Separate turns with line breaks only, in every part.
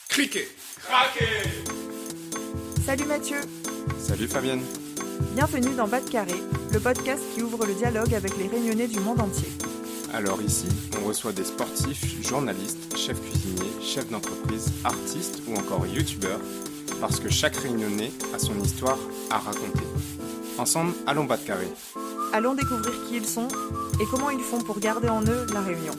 Cliquez.
Craquez.
Salut Mathieu,
Salut Fabienne.
bienvenue dans Bas de Carré, le podcast qui ouvre le dialogue avec les Réunionnais du monde entier.
Alors ici, on reçoit des sportifs, journalistes, chefs cuisiniers, chefs d'entreprise, artistes ou encore youtubeurs, parce que chaque Réunionnais a son histoire à raconter. Ensemble, allons Bas de Carré.
Allons découvrir qui ils sont et comment ils font pour garder en eux la Réunion.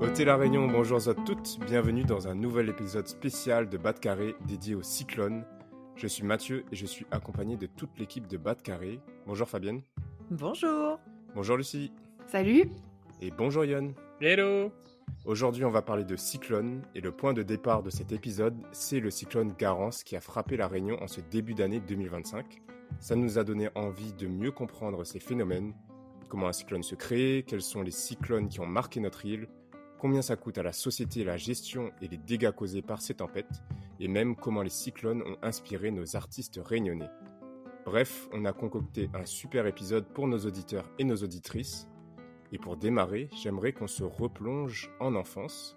Ôtez la Réunion, bonjour à toutes, bienvenue dans un nouvel épisode spécial de Bas de Carré dédié au cyclone. Je suis Mathieu et je suis accompagné de toute l'équipe de Bas de Carré. Bonjour Fabienne.
Bonjour.
Bonjour Lucie.
Salut.
Et bonjour Yon.
Hello.
Aujourd'hui, on va parler de cyclone et le point de départ de cet épisode, c'est le cyclone Garance qui a frappé la Réunion en ce début d'année 2025. Ça nous a donné envie de mieux comprendre ces phénomènes, comment un cyclone se crée, quels sont les cyclones qui ont marqué notre île, combien ça coûte à la société la gestion et les dégâts causés par ces tempêtes, et même comment les cyclones ont inspiré nos artistes réunionnais. Bref, on a concocté un super épisode pour nos auditeurs et nos auditrices. Et pour démarrer, j'aimerais qu'on se replonge en enfance.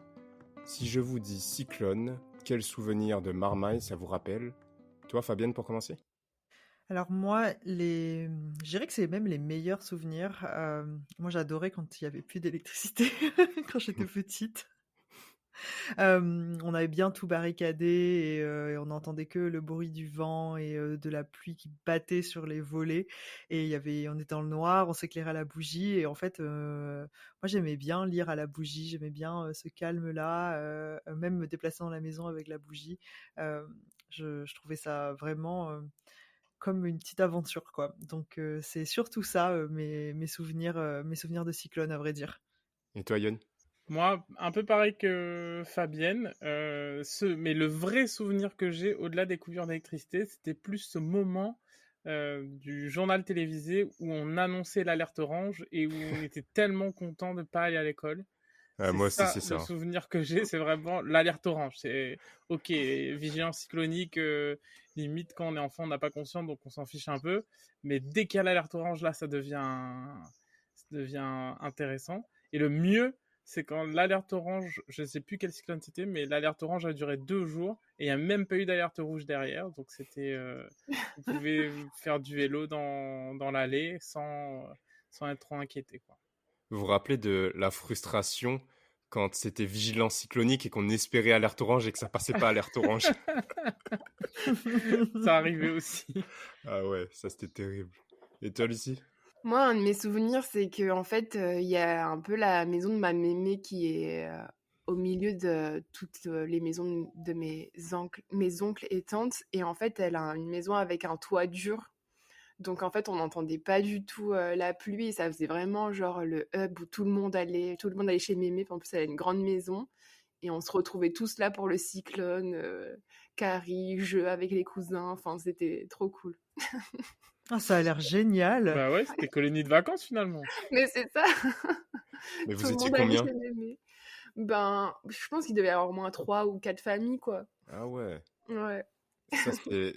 Si je vous dis cyclone, quel souvenir de marmaille ça vous rappelle ? Toi, Fabienne, pour commencer ?
Alors moi, je dirais que c'est même les meilleurs souvenirs. Moi, j'adorais quand il n'y avait plus d'électricité, quand j'étais petite. On avait bien tout barricadé et on n'entendait que le bruit du vent et de la pluie qui battait sur les volets. Et on était dans le noir, on s'éclairait à la bougie. Et en fait, moi, j'aimais bien lire à la bougie, j'aimais bien ce calme-là, même me déplacer dans la maison avec la bougie. Je trouvais ça vraiment comme une petite aventure, quoi. Donc, c'est surtout ça, mes souvenirs de cyclone, à vrai dire.
Et toi, Yon ?
Moi, un peu pareil que Fabienne, mais le vrai souvenir que j'ai, au-delà des coupures d'électricité, c'était plus ce moment du journal télévisé où on annonçait l'alerte orange et où on était tellement content de ne pas aller à l'école.
Moi aussi, c'est ça.
Le souvenir que j'ai, c'est vraiment l'alerte orange. C'est ok, vigilance cyclonique, limite quand on est enfant, on n'a pas conscience, donc on s'en fiche un peu. Mais dès qu'il y a l'alerte orange, là, ça devient intéressant. Et le mieux, c'est quand l'alerte orange, je ne sais plus quel cyclone c'était, mais l'alerte orange a duré 2 jours et il n'y a même pas eu d'alerte rouge derrière. Donc c'était, vous pouvez faire du vélo dans l'allée sans être trop inquiété, quoi.
Vous vous rappelez de la frustration quand c'était vigilance cyclonique et qu'on espérait alerte orange et que ça passait pas alerte orange ?
Ça arrivait aussi.
Ah ouais, ça c'était terrible. Et toi, Lucie ?
Moi, un de mes souvenirs, c'est que en fait, il y a un peu la maison de ma mémé qui est au milieu de toutes les maisons de mes oncles et tantes. Et en fait, elle a une maison avec un toit dur. Donc en fait, on n'entendait pas du tout la pluie. Et ça faisait vraiment genre le hub où tout le monde allait chez mémé. En plus, elle a une grande maison. Et on se retrouvait tous là pour le cyclone, Carrie, jeu avec les cousins. Enfin, c'était trop cool.
Ah, ça a l'air génial.
Bah ouais, c'était colonie de vacances finalement.
Mais c'est ça.
Mais
Tout
vous
le
étiez
monde allait
combien ?
chez mémé. Ben, je pense qu'il devait y avoir au moins 3 ou 4 familles, quoi.
Ah ouais.
Ouais.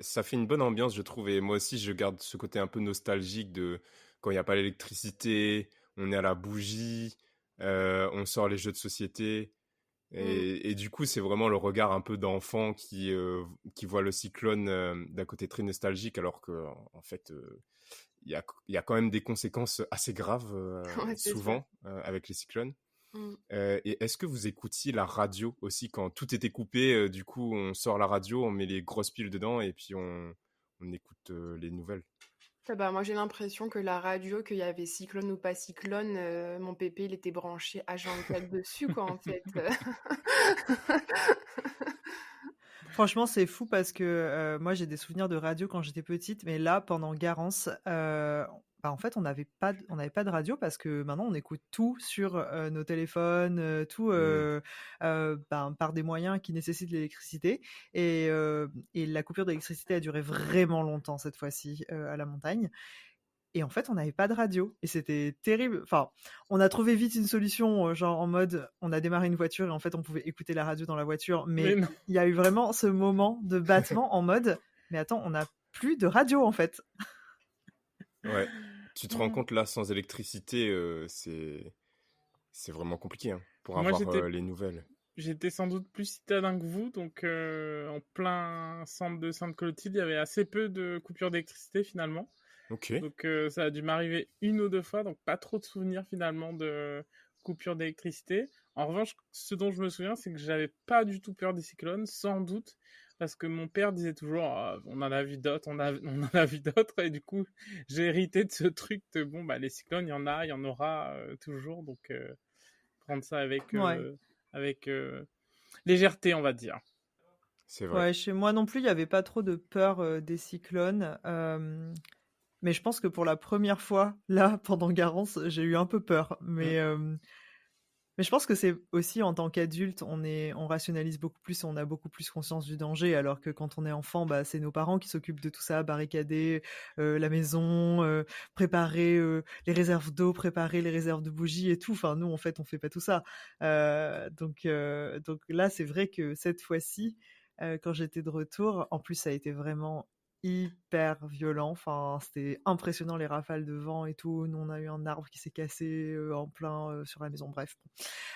Ça fait une bonne ambiance, je trouve. Et moi aussi, je garde ce côté un peu nostalgique de quand il n'y a pas l'électricité, on est à la bougie, on sort les jeux de société. Et du coup, c'est vraiment le regard un peu d'enfant qui voit le cyclone d'un côté très nostalgique, alors que en fait, il y a quand même des conséquences assez graves
Ouais, c'est
souvent avec les cyclones.
Mm.
Et est-ce que vous écoutiez la radio aussi quand tout était coupé, du coup, on sort la radio, on met les grosses piles dedans et puis on écoute les nouvelles.
Bah, moi, j'ai l'impression que la radio, qu'il y avait cyclone ou pas cyclone, mon pépé, il était branché H24 dessus, quoi, en fait.
Franchement, c'est fou parce que moi, j'ai des souvenirs de radio quand j'étais petite, mais là, pendant Garance, en fait, on n'avait pas de radio parce que maintenant, on écoute tout sur nos téléphones, tout par des moyens qui nécessitent l'électricité. Et la coupure d'électricité a duré vraiment longtemps cette fois-ci à la montagne. Et en fait, on n'avait pas de radio. Et c'était terrible. Enfin, on a trouvé vite une solution, genre en mode, on a démarré une voiture et en fait, on pouvait écouter la radio dans la voiture. Mais
non.
il y a eu vraiment ce moment de battement en mode, mais attends, on n'a plus de radio en fait.
Ouais. Tu te rends compte là, sans électricité, c'est vraiment compliqué hein, pour
Moi,
avoir les nouvelles.
j'étais sans doute plus citadin que vous, donc en plein centre de Sainte-Clotilde, il y avait assez peu de coupures d'électricité finalement.
Ok.
Donc ça a dû m'arriver 1 ou 2 fois, donc pas trop de souvenirs finalement de coupures d'électricité. En revanche, ce dont je me souviens, c'est que j'avais pas du tout peur des cyclones, sans doute, parce que mon père disait toujours ah, on en a vu d'autres, on en a vu d'autres, et du coup j'ai hérité de ce truc de bon bah les cyclones, il y en aura toujours, donc prendre ça avec
Ouais.
légèreté, on va dire.
C'est vrai.
Ouais, chez moi non plus, il n'y avait pas trop de peur des cyclones. Mais je pense que pour la première fois, là, pendant Garance, j'ai eu un peu peur. Mais je pense que c'est aussi en tant qu'adulte, on rationalise beaucoup plus, on a beaucoup plus conscience du danger, alors que quand on est enfant, bah, c'est nos parents qui s'occupent de tout ça, barricader la maison, préparer les réserves d'eau, préparer les réserves de bougies et tout. Enfin, nous, en fait, on fait pas tout ça. Donc là, c'est vrai que cette fois-ci, quand j'étais de retour, en plus, ça a été vraiment hyper violent. Enfin, c'était impressionnant les rafales de vent et tout. Nous, on a eu un arbre qui s'est cassé en plein sur la maison. Bref.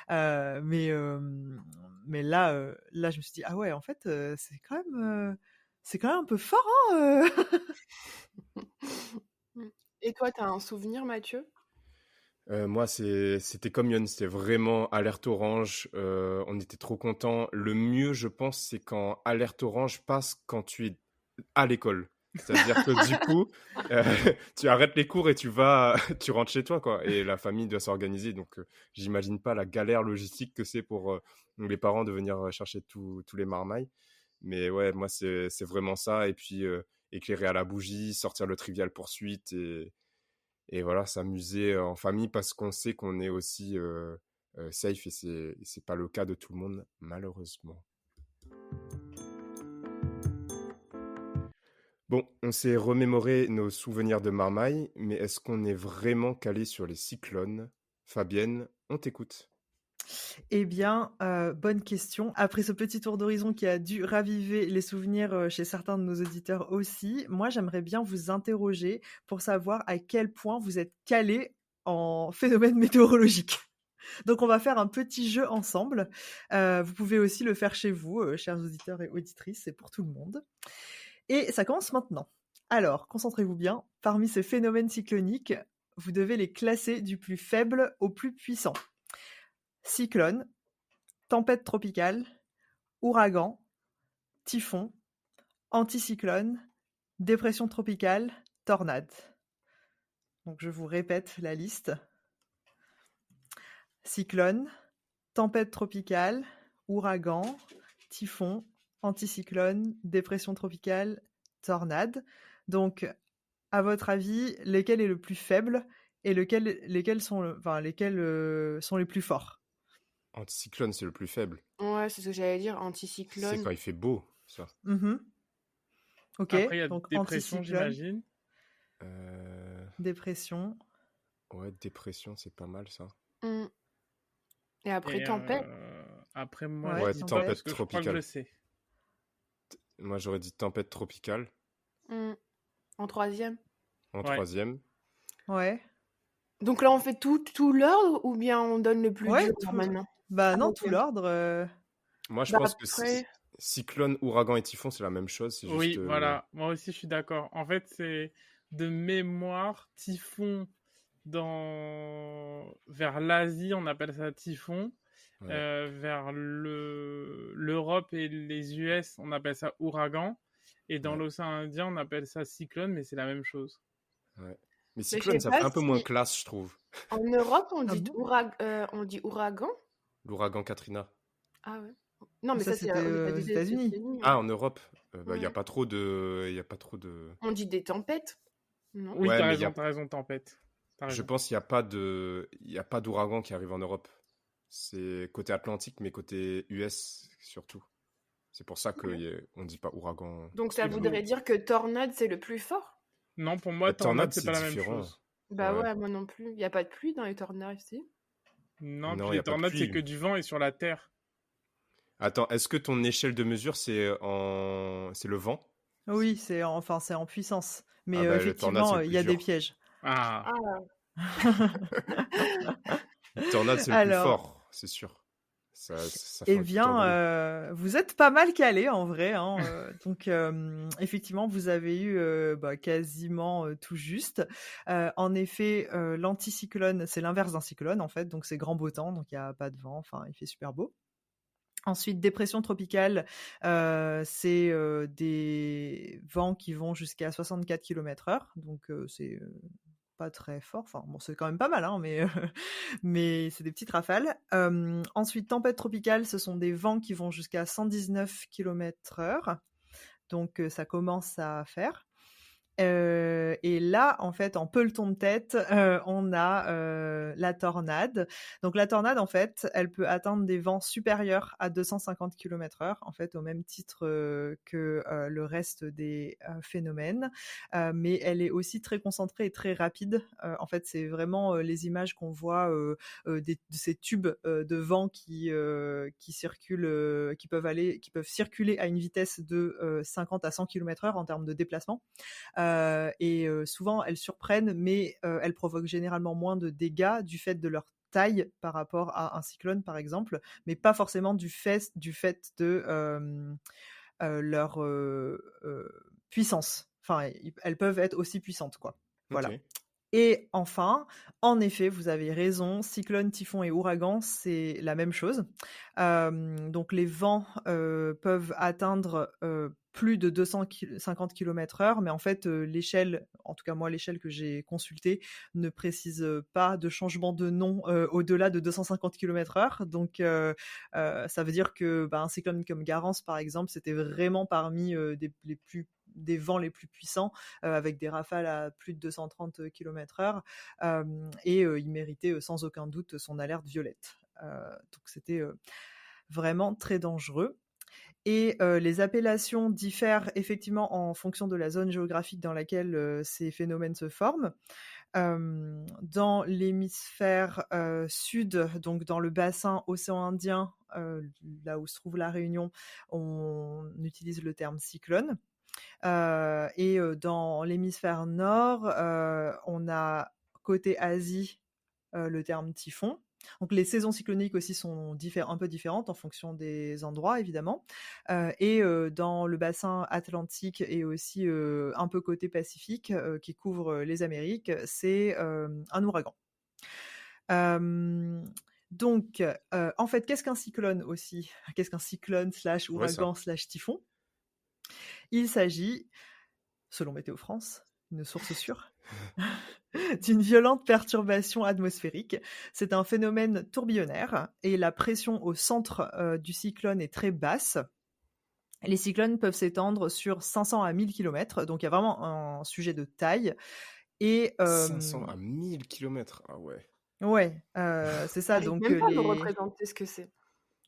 Mais là, je me suis dit ah ouais, en fait, c'est quand même un peu fort, hein.
Et toi, t'as un souvenir, Mathieu?
Moi, c'était comme Yon, c'était vraiment alerte orange. On était trop contents. Le mieux, je pense, c'est quand alerte orange passe quand tu es à l'école. C'est-à-dire que du coup, euh, tu arrêtes les cours et tu rentres chez toi, quoi. Et la famille doit s'organiser. Donc, j'imagine pas la galère logistique que c'est pour les parents de venir chercher tous les marmailles. Mais ouais, moi, c'est vraiment ça. Et puis, éclairer à la bougie, sortir le Trivial Poursuite et voilà, s'amuser en famille parce qu'on sait qu'on est aussi safe et c'est pas le cas de tout le monde, malheureusement. Bon, on s'est remémoré nos souvenirs de marmaille, mais est-ce qu'on est vraiment calé sur les cyclones? Fabienne, on t'écoute.
Eh bien, bonne question. Après ce petit tour d'horizon qui a dû raviver les souvenirs chez certains de nos auditeurs aussi, moi, j'aimerais bien vous interroger pour savoir à quel point vous êtes calé en phénomènes météorologiques. Donc, on va faire un petit jeu ensemble. Vous pouvez aussi le faire chez vous, chers auditeurs et auditrices, c'est pour tout le monde. Et ça commence maintenant. Alors, concentrez-vous bien. Parmi ces phénomènes cycloniques, vous devez les classer du plus faible au plus puissant. Cyclone, tempête tropicale, ouragan, typhon, anticyclone, dépression tropicale, tornade. Donc je vous répète la liste. Cyclone, tempête tropicale, ouragan, typhon, anticyclone, dépression tropicale, tornade. Donc, à votre avis, lesquels est le plus faible et lesquels sont les plus forts?
Anticyclone, c'est le plus faible.
Ouais, c'est ce que j'allais dire,
C'est
anticyclone.
quand il fait beau, ça.
Ok,
Après, il y a
donc
dépression,
anticyclone,
j'imagine.
dépression.
Ouais, dépression, c'est pas mal, ça.
Mm. Et après,
Et
tempête.
après, moi,
Ouais,
je
Ouais,
dis pas
tempête.
parce que je crois que je
tropicale.
le sais.
Moi, j'aurais dit tempête tropicale
Mm. En troisième.
en
Ouais.
troisième.
Ouais.
Donc là, on fait tout l'ordre ou bien on donne le plus
Ouais,
dur
tout-
maintenant?
Bah
Ah,
non,
ok.
tout l'ordre.
Moi, je
Bah
pense que
après,
cyclone, ouragan et typhon, c'est la même chose. C'est
Oui,
juste.
voilà. Moi aussi, je suis d'accord. En fait, c'est de mémoire, typhon vers l'Asie, on appelle ça typhon.
Ouais.
Vers l'Europe et les US, on appelle ça ouragan. Et dans
Ouais.
l'océan Indien, on appelle ça cyclone, mais c'est la même chose.
Ouais. Mais
mais je
cyclone,
sais
ça
pas
fait un peu moins
si
classe, je trouve.
en Europe on
Ah
dit
bon?
on dit ouragan.
L'ouragan Katrina.
Ah ouais. Non, mais
Ça,
ça c'est
c'était
aux
aux États-Unis.
États-Unis.
Ah, en Europe, il y a
Ouais.
pas trop de, y a pas trop de.
On dit des tempêtes, non?
Oui,
Ouais, mais
t'as raison, tempête. T'as
je
raison.
pense qu'il y a pas d'ouragan qui arrive en Europe. C'est côté Atlantique, mais côté US surtout. C'est pour ça qu'on dit pas ouragan.
Donc ça
Et vous-
voudrait dire que tornade c'est le plus fort?
Non, pour moi,
La tornade,
tornade, c'est
c'est
pas la même
différent.
chose.
Bah
Ouais.
ouais, moi non plus. Il y a pas de pluie dans les tornades ici.
Non,
Non,
puis
il y
les
a pas de
tornades, c'est
pluie.
que du vent et sur la terre.
Attends, est-ce que ton échelle de mesure, c'est le vent?
Oui, c'est en puissance. Mais
Ah bah le tornade,
effectivement,
c'est le
il
plus
y a des
dur.
pièges.
Ah,
Tornade, c'est le plus
Alors,
fort, c'est sûr. Ça fait
eh
un tout le temps
bien,
bruit.
vous êtes pas mal calés en vrai, hein, donc effectivement, vous avez eu, quasiment, tout juste. En effet, l'anticyclone, c'est l'inverse d'un cyclone en fait, donc c'est grand beau temps, donc il y a pas de vent, enfin il fait super beau. Ensuite, dépression tropicale, c'est, des vents qui vont jusqu'à 64 km/h, donc c'est, pas très fort. Enfin bon, c'est quand même pas mal, hein, mais mais c'est des petites rafales. Ensuite, tempête tropicale, ce sont des vents qui vont jusqu'à 119 km/h, donc ça commence à faire. Et là, en fait, en peloton de tête, on a, la tornade. Donc la tornade, en fait, elle peut atteindre des vents supérieurs à 250 km/h, en fait, au même titre, que, le reste des, phénomènes. Mais elle est aussi très concentrée et très rapide. En fait, c'est vraiment, les images qu'on voit, de ces tubes, de vent qui circulent, qui peuvent circuler à une vitesse de, 50 à 100 km/h en termes de déplacement. Et souvent elles surprennent, mais elles provoquent généralement moins de dégâts du fait de leur taille par rapport à un cyclone par exemple, mais pas forcément du fait de leur puissance. Enfin, elles peuvent être aussi puissantes, quoi. Voilà.
Ok.
Et enfin, en effet, vous avez raison, cyclone, typhon et ouragan, c'est la même chose. Donc les vents peuvent atteindre plus de 250 km/h, mais en fait, l'échelle, en tout cas moi, l'échelle que j'ai consultée, ne précise pas de changement de nom au-delà de 250 km/h. Donc ça veut dire que un cyclone comme Garance, par exemple, c'était vraiment parmi des vents les plus puissants, avec des rafales à plus de 230 km/h, et il méritait sans aucun doute son alerte violette. Donc c'était vraiment très dangereux. Et les appellations diffèrent effectivement en fonction de la zone géographique dans laquelle ces phénomènes se forment. Dans l'hémisphère sud, donc dans le bassin océan Indien, là où se trouve la Réunion, on utilise le terme cyclone. Et dans l'hémisphère nord, on a côté Asie le terme typhon. Donc les saisons cycloniques aussi sont un peu différentes en fonction des endroits évidemment. Et dans le bassin atlantique et aussi un peu côté Pacifique qui couvre les Amériques, c'est un ouragan. Donc, en fait, qu'est-ce qu'un cyclone aussi? Qu'est-ce qu'un cyclone slash
Ouais, ça.
ouragan slash typhon? Il s'agit, selon Météo France, une source sûre, d'une violente perturbation atmosphérique. C'est un phénomène tourbillonnaire et la pression au centre du cyclone est très basse. Les cyclones peuvent s'étendre sur 500 à 1000 km, donc il y a vraiment un sujet de taille. Et
500 à 1000 km. Ah ouais.
ouais, c'est ça.
J'arrive
Donc
même pas à me représenter ce que c'est.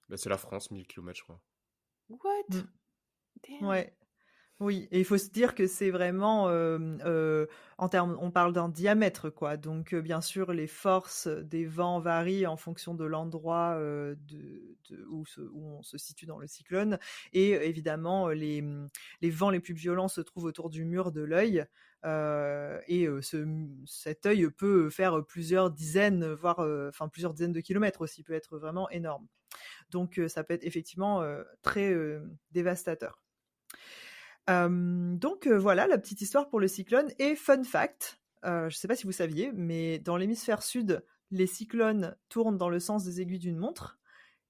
Bah, c'est la France, 1000 km, je crois.
What? Damn.
Ouais. Oui, et il faut se dire que c'est vraiment, en termes, on parle d'un diamètre, quoi. Donc, bien sûr, les forces des vents varient en fonction de l'endroit où on se situe dans le cyclone. Et évidemment, les vents les plus violents se trouvent autour du mur de l'œil. Et cet œil peut faire plusieurs dizaines, voire plusieurs dizaines de kilomètres aussi, peut être vraiment énorme. Donc, ça peut être effectivement très dévastateur. Donc voilà la petite histoire pour le cyclone. Et fun fact, je ne sais pas si vous saviez, mais dans l'hémisphère sud, les cyclones tournent dans le sens des aiguilles d'une montre,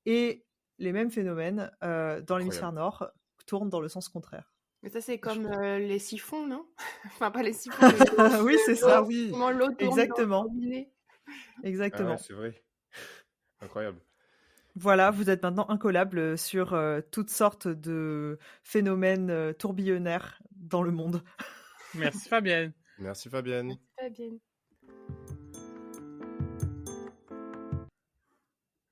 et les mêmes phénomènes dans l'hémisphère
Incroyable.
nord tournent dans le sens contraire.
Mais ça, c'est
Je
comme
trouve.
les siphons, non? Enfin, pas les siphons, mais
Oui, c'est
Ah
ça.
oui!
comment l'eau tourne dans le
Exactement.
robinet.
Ah ouais,
Exactement.
c'est vrai. Incroyable.
Voilà, vous êtes maintenant incollables sur toutes sortes de phénomènes tourbillonnaires dans le monde.
merci Fabienne.
Merci Fabienne.
Très bien.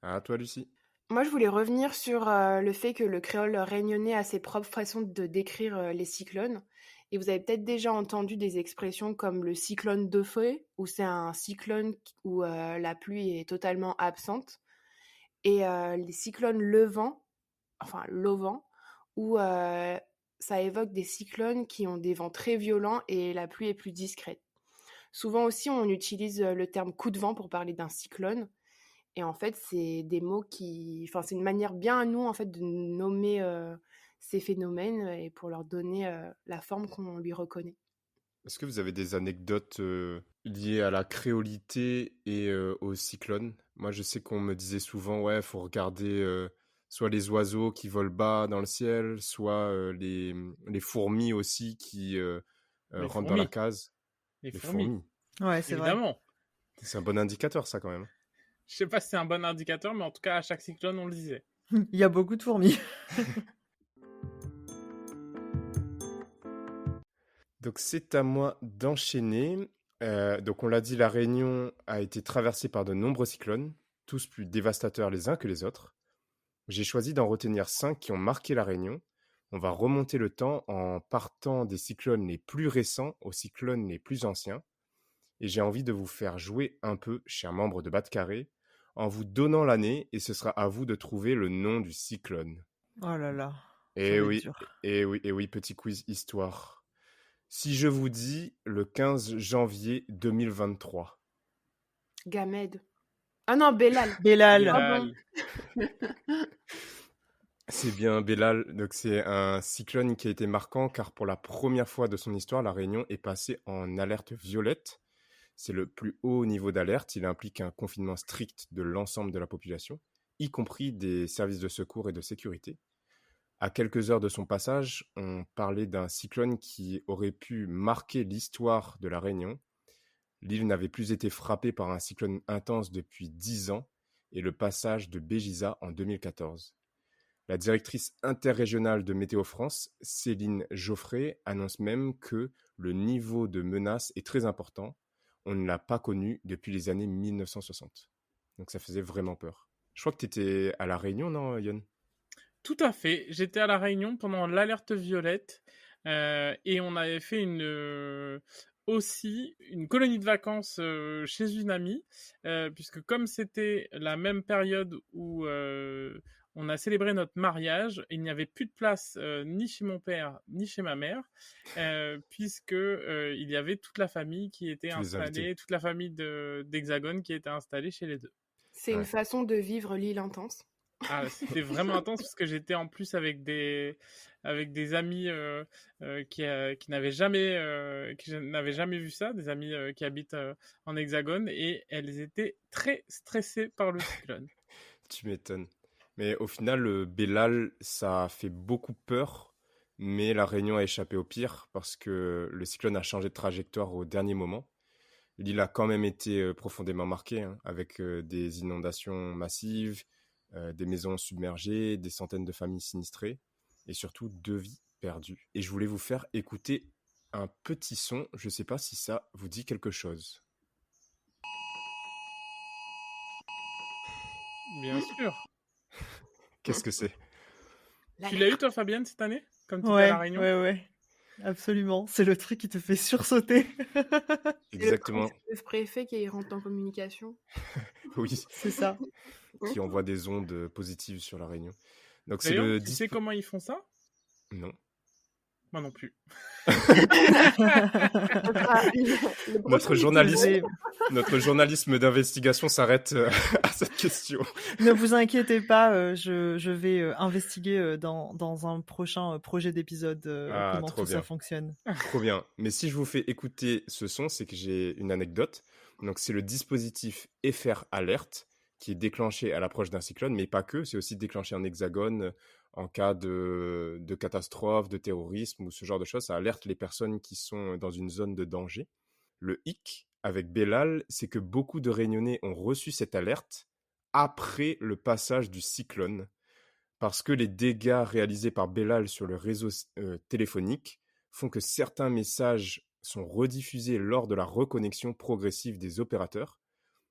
À toi, Lucie.
Moi, je voulais revenir sur le fait que le créole réunionnais a ses propres façons de décrire les cyclones. Et vous avez peut-être déjà entendu des expressions comme le cyclone de feu, où c'est un cyclone où la pluie est totalement absente. Et les cyclones levant, enfin lovant, où ça évoque des cyclones qui ont des vents très violents et la pluie est plus discrète. Souvent aussi, on utilise le terme coup de vent pour parler d'un cyclone. Et en fait, c'est des mots enfin, c'est une manière bien à nous, en fait, de nommer ces phénomènes et pour leur donner la forme qu'on lui reconnaît.
Est-ce que vous avez des anecdotes liées à la créolité et au cyclone? Moi, je sais qu'on me disait souvent, ouais, faut regarder soit les oiseaux qui volent bas dans le ciel, soit les fourmis aussi qui
Les
rentrent dans la
fourmis.
case.
Les
Les
fourmis,
fourmis.
Ouais, c'est vrai.
évidemment.
C'est un bon indicateur, ça, quand même.
Je sais pas si c'est un bon indicateur, mais en tout cas, à chaque cyclone, on le disait.
Il y a beaucoup de fourmis.
Donc, c'est à moi d'enchaîner. Donc, on l'a dit, la Réunion a été traversée par de nombreux cyclones, tous plus dévastateurs les uns que les autres. J'ai choisi d'en retenir 5 qui ont marqué la Réunion. On va remonter le temps en partant des cyclones les plus récents aux cyclones les plus anciens. Et j'ai envie de vous faire jouer un peu, chers membres de Bas de Carré, en vous donnant l'année et ce sera à vous de trouver le nom du cyclone.
Oh là là, ça
Et
va être
oui,
dur.
et oui, petit quiz histoire. Si je vous dis le 15 janvier 2023,
Gamède. Ah non, Bellal.
Bellal.
Bellal.
c'est bien Bellal. Donc c'est un cyclone qui a été marquant car pour la première fois de son histoire, la Réunion est passée en alerte violette. C'est le plus haut niveau d'alerte. Il implique un confinement strict de l'ensemble de la population, y compris des services de secours et de sécurité. À quelques heures de son passage, on parlait d'un cyclone qui aurait pu marquer l'histoire de la Réunion. L'île n'avait plus été frappée par un cyclone intense depuis 10 ans et le passage de Béjiza en 2014. La directrice interrégionale de Météo France, Céline Geoffrey, annonce même que le niveau de menace est très important. On ne l'a pas connu depuis les années 1960. Donc ça faisait vraiment peur. Je crois que tu étais à La Réunion, non, Yon?
Tout à fait. J'étais à La Réunion pendant l'alerte violette et on avait fait aussi une colonie de vacances chez une amie, puisque comme c'était la même période où on a célébré notre mariage, il n'y avait plus de place ni chez mon père ni chez ma mère, puisque il y avait toute la famille qui était
Tous les invités.
installée, toute la famille d'Hexagone qui était installée chez les deux.
C'est une façon de vivre l'île intense.
Ah, c'était vraiment intense parce que j'étais en plus avec des amis qui n'avaient jamais vu ça, des amis qui habitent en Hexagone et elles étaient très stressées par le cyclone.
Tu m'étonnes. Mais au final, le Bellal, ça a fait beaucoup peur, mais la Réunion a échappé au pire parce que le cyclone a changé de trajectoire au dernier moment. L'île a quand même été profondément marquée, hein, avec des inondations massives, des maisons submergées, des centaines de familles sinistrées et surtout 2 vies perdues. Et je voulais vous faire écouter un petit son, je ne sais pas si ça vous dit quelque chose.
Bien sûr.
Qu'est-ce que c'est?
Tu l'as eu toi, Fabienne, cette année, comme tu étais à la Réunion?
Ouais. Absolument. C'est le truc qui te fait sursauter.
Exactement.
C'est le préfet qui rentre en communication.
Oui.
C'est ça.
Qui envoie des ondes positives sur la Réunion. Donc c'est
D'ailleurs,
le
tu sais comment ils font ça?
Non.
Moi non plus.
Notre journalisme d'investigation s'arrête à cette question.
Ne vous inquiétez pas, je vais investiguer dans un prochain projet d'épisode comment tout ça fonctionne.
Trop bien. Mais si je vous fais écouter ce son, c'est que j'ai une anecdote. Donc c'est le dispositif FR Alert qui est déclenché à l'approche d'un cyclone, mais pas que, c'est aussi déclenché en Hexagone en cas de catastrophe, de terrorisme ou ce genre de choses. Ça alerte les personnes qui sont dans une zone de danger. Le hic avec Bellal, c'est que beaucoup de Réunionnais ont reçu cette alerte après le passage du cyclone, parce que les dégâts réalisés par Bellal sur le réseau téléphonique font que certains messages sont rediffusés lors de la reconnexion progressive des opérateurs.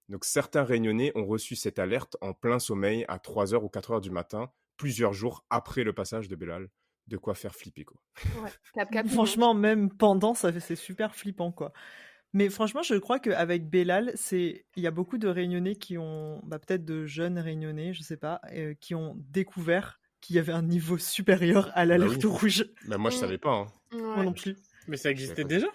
Donc certains Réunionnais ont reçu cette alerte en plein sommeil à 3h ou 4h du matin, plusieurs jours après le passage de Bellal. De quoi faire flipper, quoi.
Ouais,
franchement, même pendant, c'est super flippant, quoi. Mais franchement, je crois qu'avec Bellal, il y a beaucoup de Réunionnais qui ont, peut-être de jeunes Réunionnais, je sais pas, qui ont découvert qu'il y avait un niveau supérieur à l'alerte rouge.
Moi, je savais pas. Hein.
Ouais.
Moi non plus.
Mais ça existait déjà?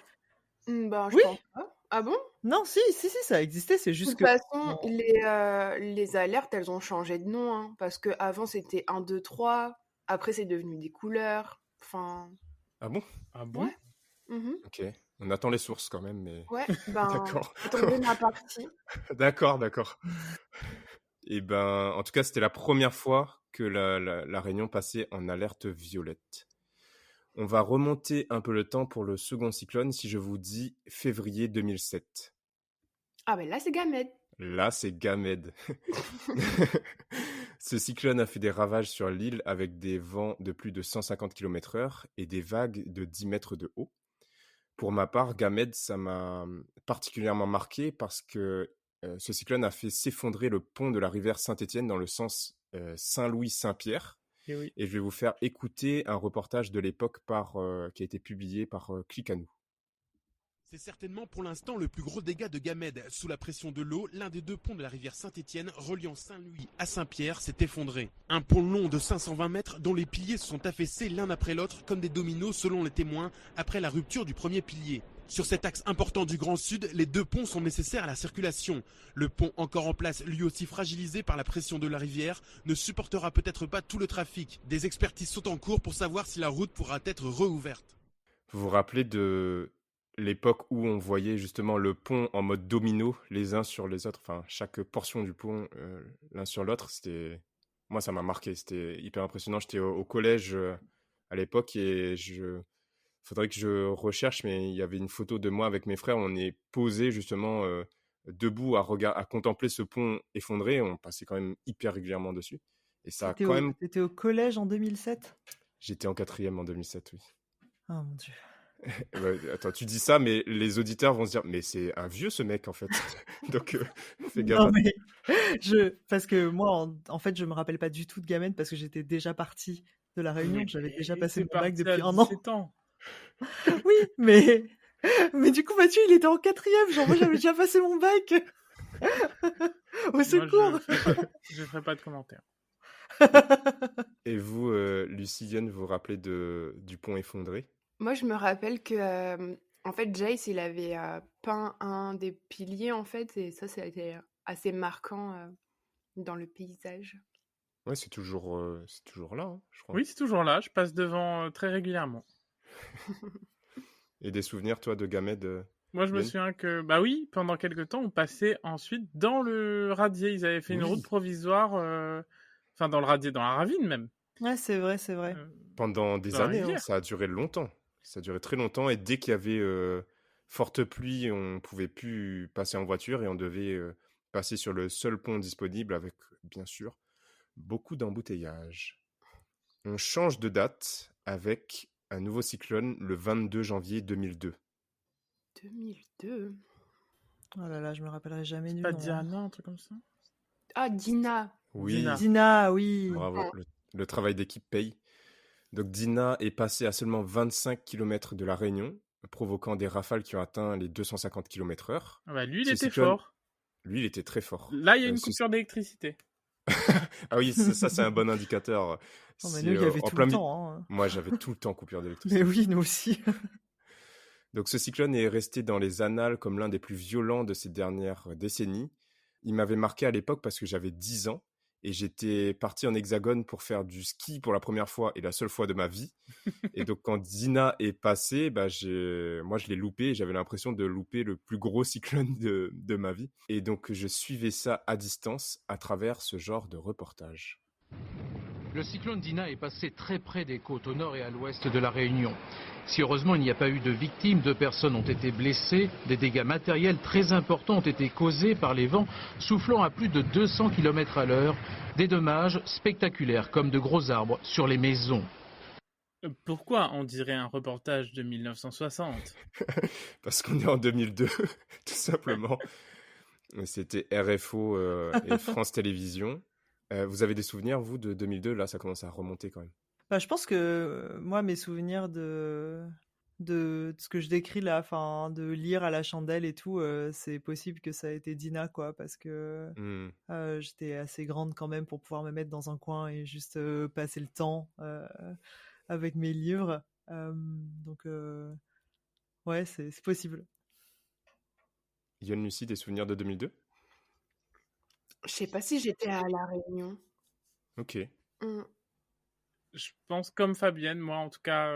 Je pense pas. Ah bon?
Non, si, ça existait, c'est
De
juste
toute
que
façon,
en
les alertes, elles ont changé de nom, hein, parce qu'avant, c'était 1, 2, 3. Après, c'est devenu des couleurs. Enfin,
Ah bon?
Ah bon?
ouais. Mhm.
Ok. On attend les sources quand même, mais
Ouais, ben,
d'accord.
attendez ma partie.
D'accord. Et ben, en tout cas, c'était la première fois que la Réunion passait en alerte violette. On va remonter un peu le temps pour le second cyclone si je vous dis février 2007.
Ah ben là, c'est Gamed.
Là, c'est Gamed. Ce cyclone a fait des ravages sur l'île avec des vents de plus de 150 km/h et des vagues de 10 mètres de haut. Pour ma part, Gamed, ça m'a particulièrement marqué parce que ce cyclone a fait s'effondrer le pont de la rivière Saint-Étienne dans le sens Saint-Louis-Saint-Pierre.
Et oui.
Et je vais vous faire écouter un reportage de l'époque qui a été publié par Click à nous.
C'est certainement pour l'instant le plus gros dégât de Gamed. Sous la pression de l'eau, l'un des deux ponts de la rivière Saint-Étienne reliant Saint-Louis à Saint-Pierre s'est effondré. Un pont long de 520 mètres dont les piliers se sont affaissés l'un après l'autre comme des dominos selon les témoins après la rupture du premier pilier. Sur cet axe important du Grand Sud, les deux ponts sont nécessaires à la circulation. Le pont encore en place, lui aussi fragilisé par la pression de la rivière, ne supportera peut-être pas tout le trafic. Des expertises sont en cours pour savoir si la route pourra être rouverte.
Vous vous rappelez de l'époque où on voyait justement le pont en mode domino, les uns sur les autres, enfin chaque portion du pont l'un sur l'autre, moi ça m'a marqué, c'était hyper impressionnant. J'étais au collège à l'époque et faudrait que je recherche, mais il y avait une photo de moi avec mes frères, on est posé justement debout à contempler ce pont effondré, on passait quand même hyper régulièrement dessus. Et ça a quand même...
T'étais au collège en 2007?
J'étais en 4e en 2007, oui.
Oh mon Dieu.
Ouais, attends, tu dis ça, mais les auditeurs vont se dire, mais c'est un vieux ce mec en fait. Donc fais gaffe.
Non, mais parce que moi, en fait, je me rappelle pas du tout de Gamed parce que j'étais déjà partie de la Réunion. J'avais déjà passé mon bac depuis un an.
17 ans.
Oui, mais du coup, Mathieu, il était en 4e. Genre, moi, j'avais déjà passé mon bac. Au secours.
Je ferai pas de commentaires.
Et vous, Lucienne, vous vous rappelez du pont effondré?
Moi, je me rappelle que, en fait, Jace, il avait peint un des piliers, en fait, et ça a été assez marquant dans le paysage.
Ouais, c'est toujours là, hein, je crois.
Oui, c'est toujours là. Je passe devant très régulièrement.
Et des souvenirs, toi, de Gamed?
Moi, je me
Yann
souviens que, bah oui, pendant quelques temps, on passait ensuite dans le radier. Ils avaient fait une
Oui.
route provisoire, enfin dans le radier, dans la ravine même.
Ouais, c'est vrai.
Pendant des
dans la
années, hein,
rivière.
ça a duré longtemps. Ça a duré très longtemps. Et dès qu'il y avait forte pluie, on pouvait plus passer en voiture et on devait passer sur le seul pont disponible avec, bien sûr, beaucoup d'embouteillages. On change de date avec un nouveau cyclone le 22 janvier 2002.
2002.
Oh là là, je me rappellerai jamais
C'est
du
pas
nom.
Diana, un truc comme ça?
Ah, Dina.
Oui,
Dina, oui.
bravo, le travail d'équipe paye. Donc Dina est passé à seulement 25 km de la Réunion, provoquant des rafales qui ont atteint les 250 km/h.
Ah bah lui, il
Ce
était
cyclone,
fort.
lui, il était très fort.
Là, il y a une coupure d'électricité.
Ah oui, ça c'est un bon indicateur.
Non, mais
Si,
nous, il y avait
en
tout
plein
le temps. Hein.
Moi, j'avais tout le temps coupure d'électricité.
Mais oui, nous aussi.
Donc ce cyclone est resté dans les annales comme l'un des plus violents de ces dernières décennies. Il m'avait marqué à l'époque parce que j'avais 10 ans et j'étais parti en Hexagone pour faire du ski pour la première fois et la seule fois de ma vie. Et donc quand Dina est passé, moi je l'ai loupé et j'avais l'impression de louper le plus gros cyclone de ma vie. Et donc je suivais ça à distance à travers ce genre de reportage.
Le cyclone Dina est passé très près des côtes au nord et à l'ouest de la Réunion. Si heureusement il n'y a pas eu de victimes, 2 personnes ont été blessées, des dégâts matériels très importants ont été causés par les vents soufflant à plus de 200 km à l'heure, des dommages spectaculaires comme de gros arbres sur les maisons.
Pourquoi on dirait un reportage de 1960?
Parce qu'on est en 2002, tout simplement. C'était RFO et France Télévisions. Vous avez des souvenirs, vous, de 2002? Là, ça commence à remonter quand même.
Bah, je pense que moi, mes souvenirs de ce que je décris là, enfin, de lire à la chandelle et tout, c'est possible que ça ait été Dina, quoi, parce que j'étais assez grande quand même pour pouvoir me mettre dans un coin et juste passer le temps avec mes livres. Donc, ouais, c'est possible.
Yon Lucie, des souvenirs de 2002?
Je sais pas si j'étais à La Réunion.
Ok.
Mm.
Je pense comme Fabienne, moi en tout cas,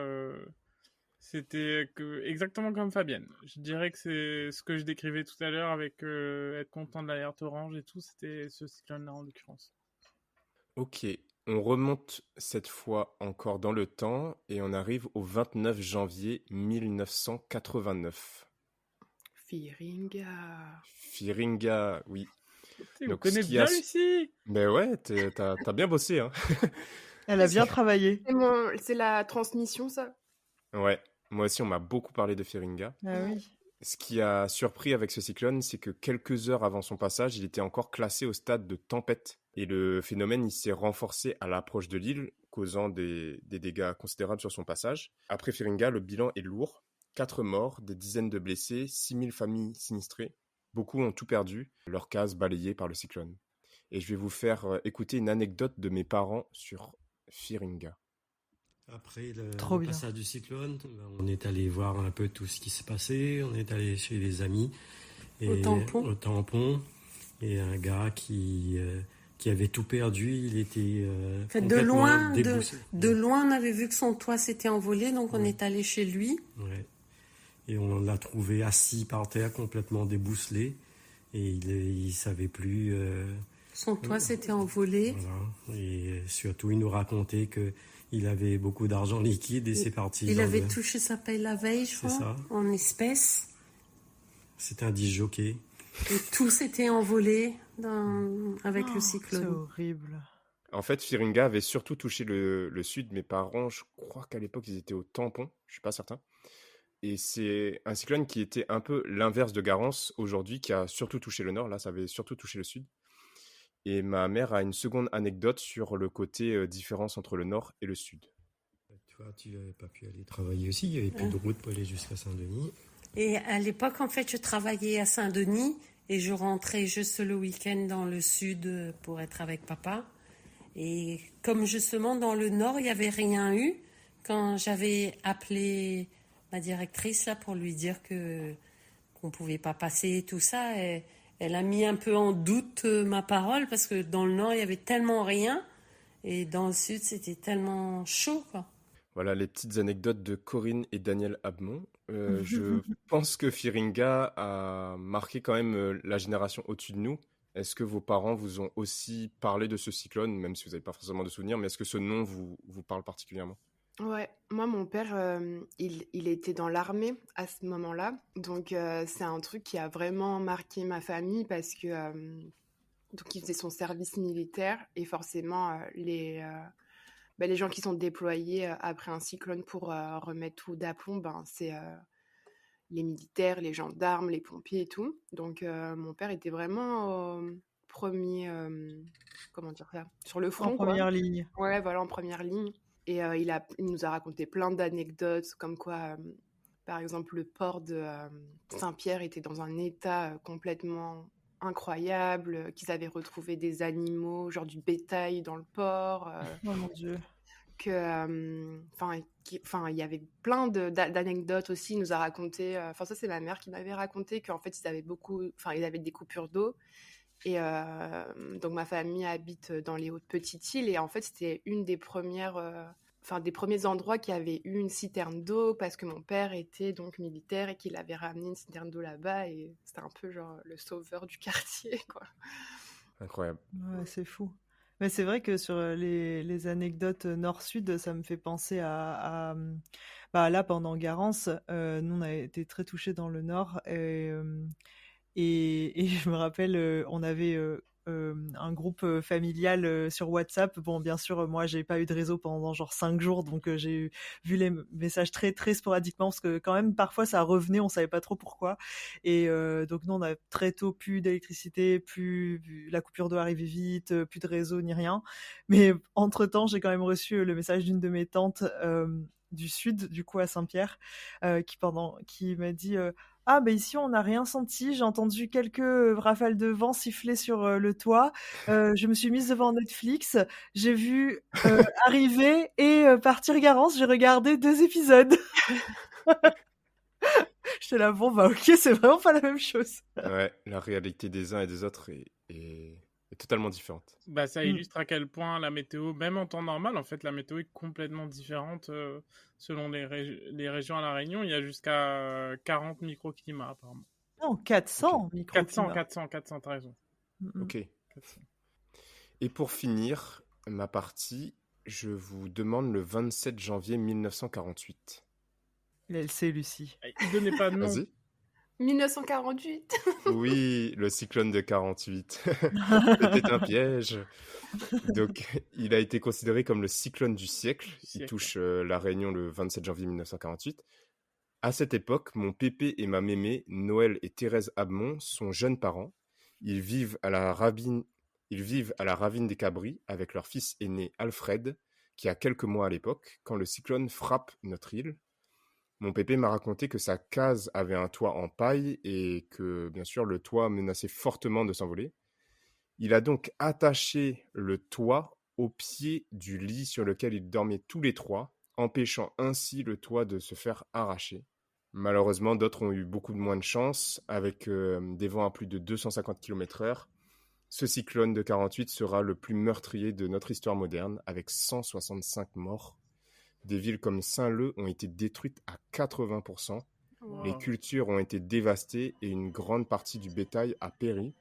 c'était exactement comme Fabienne. Je dirais que c'est ce que je décrivais tout à l'heure avec être content de l'alerte orange et tout, c'était ce cyclone-là en l'occurrence.
Ok. On remonte cette fois encore dans le temps et on arrive au 29 janvier 1989.
Firinga.
Firinga, oui.
Vous
Donc,
connaissez bien Lucie.
Ben ouais, t'as bien bossé, hein.
Elle a bien travaillé.
C'est la transmission, ça?
Ouais, moi aussi, on m'a beaucoup parlé de Firinga.
Ah oui.
Ce qui a surpris avec ce cyclone, c'est que quelques heures avant son passage, il était encore classé au stade de tempête. Et le phénomène, il s'est renforcé à l'approche de l'île, causant des dégâts considérables sur son passage. Après Firinga, le bilan est lourd. 4 morts, des dizaines de blessés, 6000 familles sinistrées. Beaucoup ont tout perdu, leurs cases balayées par le cyclone. Et je vais vous faire écouter une anecdote de mes parents sur Firinga.
Après le
Trop bien.
passage du cyclone, on est allé voir un peu tout ce qui s'est passé. On est allé chez les amis.
Au tampon.
Et un gars qui avait tout perdu. Il était
En fait,
complètement déboussolé.
de loin, on avait vu que son toit s'était envolé, donc on est allé chez lui.
Ouais. Et on l'a trouvé assis par terre, complètement débousselé. Et il savait plus.
Son toit s'était envolé.
Voilà. Et surtout, il nous racontait que il avait beaucoup d'argent liquide et c'est parti.
Il avait touché sa paye la veille, je crois,
ça.
en espèces.
C'était un disjockey.
Et tout s'était envolé avec le
C'est
cyclone.
horrible.
En fait, Firinga avait surtout touché le sud. Mes parents, je crois qu'à l'époque, ils étaient au tampon. Je suis pas certain. Et c'est un cyclone qui était un peu l'inverse de Garance aujourd'hui, qui a surtout touché le nord. Là, ça avait surtout touché le sud. Et ma mère a une seconde anecdote sur le côté différence entre le nord et le sud.
Toi, tu n'avais pas pu aller travailler aussi. Il n'y avait plus de route pour aller jusqu'à Saint-Denis.
Et à l'époque, en fait, je travaillais à Saint-Denis et je rentrais juste le week-end dans le sud pour être avec papa. Et comme justement dans le nord, il n'y avait rien eu, quand j'avais appelé ma directrice là pour lui dire qu'on ne pouvait pas passer tout ça, elle a mis un peu en doute ma parole parce que dans le nord, il n'y avait tellement rien et dans le sud, c'était tellement chaud, quoi.
Voilà les petites anecdotes de Corinne et Daniel Abmont. Je pense que Firinga a marqué quand même la génération au-dessus de nous. Est-ce que vos parents vous ont aussi parlé de ce cyclone, même si vous n'avez pas forcément de souvenirs, mais est-ce que ce nom vous parle particulièrement?
Ouais, moi, mon père, il était dans l'armée à ce moment-là. Donc, c'est un truc qui a vraiment marqué ma famille parce que donc, il faisait son service militaire et forcément, les gens qui sont déployés après un cyclone pour remettre tout d'aplomb, c'est les militaires, les gendarmes, les pompiers et tout. Donc, mon père était vraiment premier, comment dire ça, sur le front,
En
quoi.
première ligne.
Ouais, voilà, en première ligne. Et il nous a raconté plein d'anecdotes, comme quoi, par exemple, le port de Saint-Pierre était dans un état complètement incroyable, qu'ils avaient retrouvé des animaux, genre du bétail dans le port,
Oh mon Dieu.
il y avait plein d'anecdotes aussi. Il nous a raconté, ça c'est ma mère qui m'avait raconté qu'en fait ils avaient des coupures d'eau. Et donc ma famille habite dans les Hautes-Petites-Îles et en fait c'était une des des premiers endroits qui avait eu une citerne d'eau parce que mon père était donc militaire et qu'il avait ramené une citerne d'eau là-bas et c'était un peu genre le sauveur du quartier, quoi.
Incroyable.
Ouais, c'est fou. Mais c'est vrai que sur les anecdotes nord-sud, ça me fait penser là, pendant Garance, nous, on a été très touchés dans le nord. Et je me rappelle, on avait un groupe familial sur WhatsApp. Bon, bien sûr, moi, j'ai pas eu de réseau pendant genre 5 jours, donc j'ai vu les messages très, très sporadiquement, parce que quand même, parfois, ça revenait, on savait pas trop pourquoi. Et donc, nous, on a très tôt plus d'électricité, la coupure d'eau arrivait vite, plus de réseau ni rien. Mais entre-temps, j'ai quand même reçu le message d'une de mes tantes du sud, du coup, à Saint-Pierre, qui m'a dit... Ah, ici, on n'a rien senti. J'ai entendu quelques rafales de vent siffler sur le toit. Je me suis mise devant Netflix. J'ai vu arriver et partir Garance. J'ai regardé 2 épisodes. J'étais là, bon, bah ok, c'est vraiment pas la même chose.
Ouais, la réalité des uns et des autres est totalement différente.
Bah, ça
Mm.
illustre à quel point la météo, même en temps normal, en fait, la météo est complètement différente selon les régions à La Réunion. Il y a jusqu'à 40 microclimats, apparemment.
Non,
Ok,
400
400,
microclimats.
400, t'as raison.
Mm.
ok.
400.
Et pour finir ma partie, je vous demande le 27 janvier 1948.
Elle sait, Lucie.
Il donnait pas de nom.
Vas-y.
1948.
Oui, le cyclone de 48. C'était un piège. Donc, il a été considéré comme le cyclone du siècle. Il touche la Réunion le 27 janvier 1948. À cette époque, mon pépé et ma mémé, Noël et Thérèse Abmont, sont jeunes parents. Ils vivent à la ravine des Cabris avec leur fils aîné Alfred, qui a quelques mois à l'époque, quand le cyclone frappe notre île. Mon pépé m'a raconté que sa case avait un toit en paille et que, bien sûr, le toit menaçait fortement de s'envoler. Il a donc attaché le toit au pied du lit sur lequel ils dormaient tous les trois, empêchant ainsi le toit de se faire arracher. Malheureusement, d'autres ont eu beaucoup moins de chance, avec des vents à plus de 250 km/h. Ce cyclone de 48 sera le plus meurtrier de notre histoire moderne, avec 165 morts. Des villes comme Saint-Leu ont été détruites à 80%. Les
Wow.
cultures ont été dévastées et une grande partie du bétail a péri.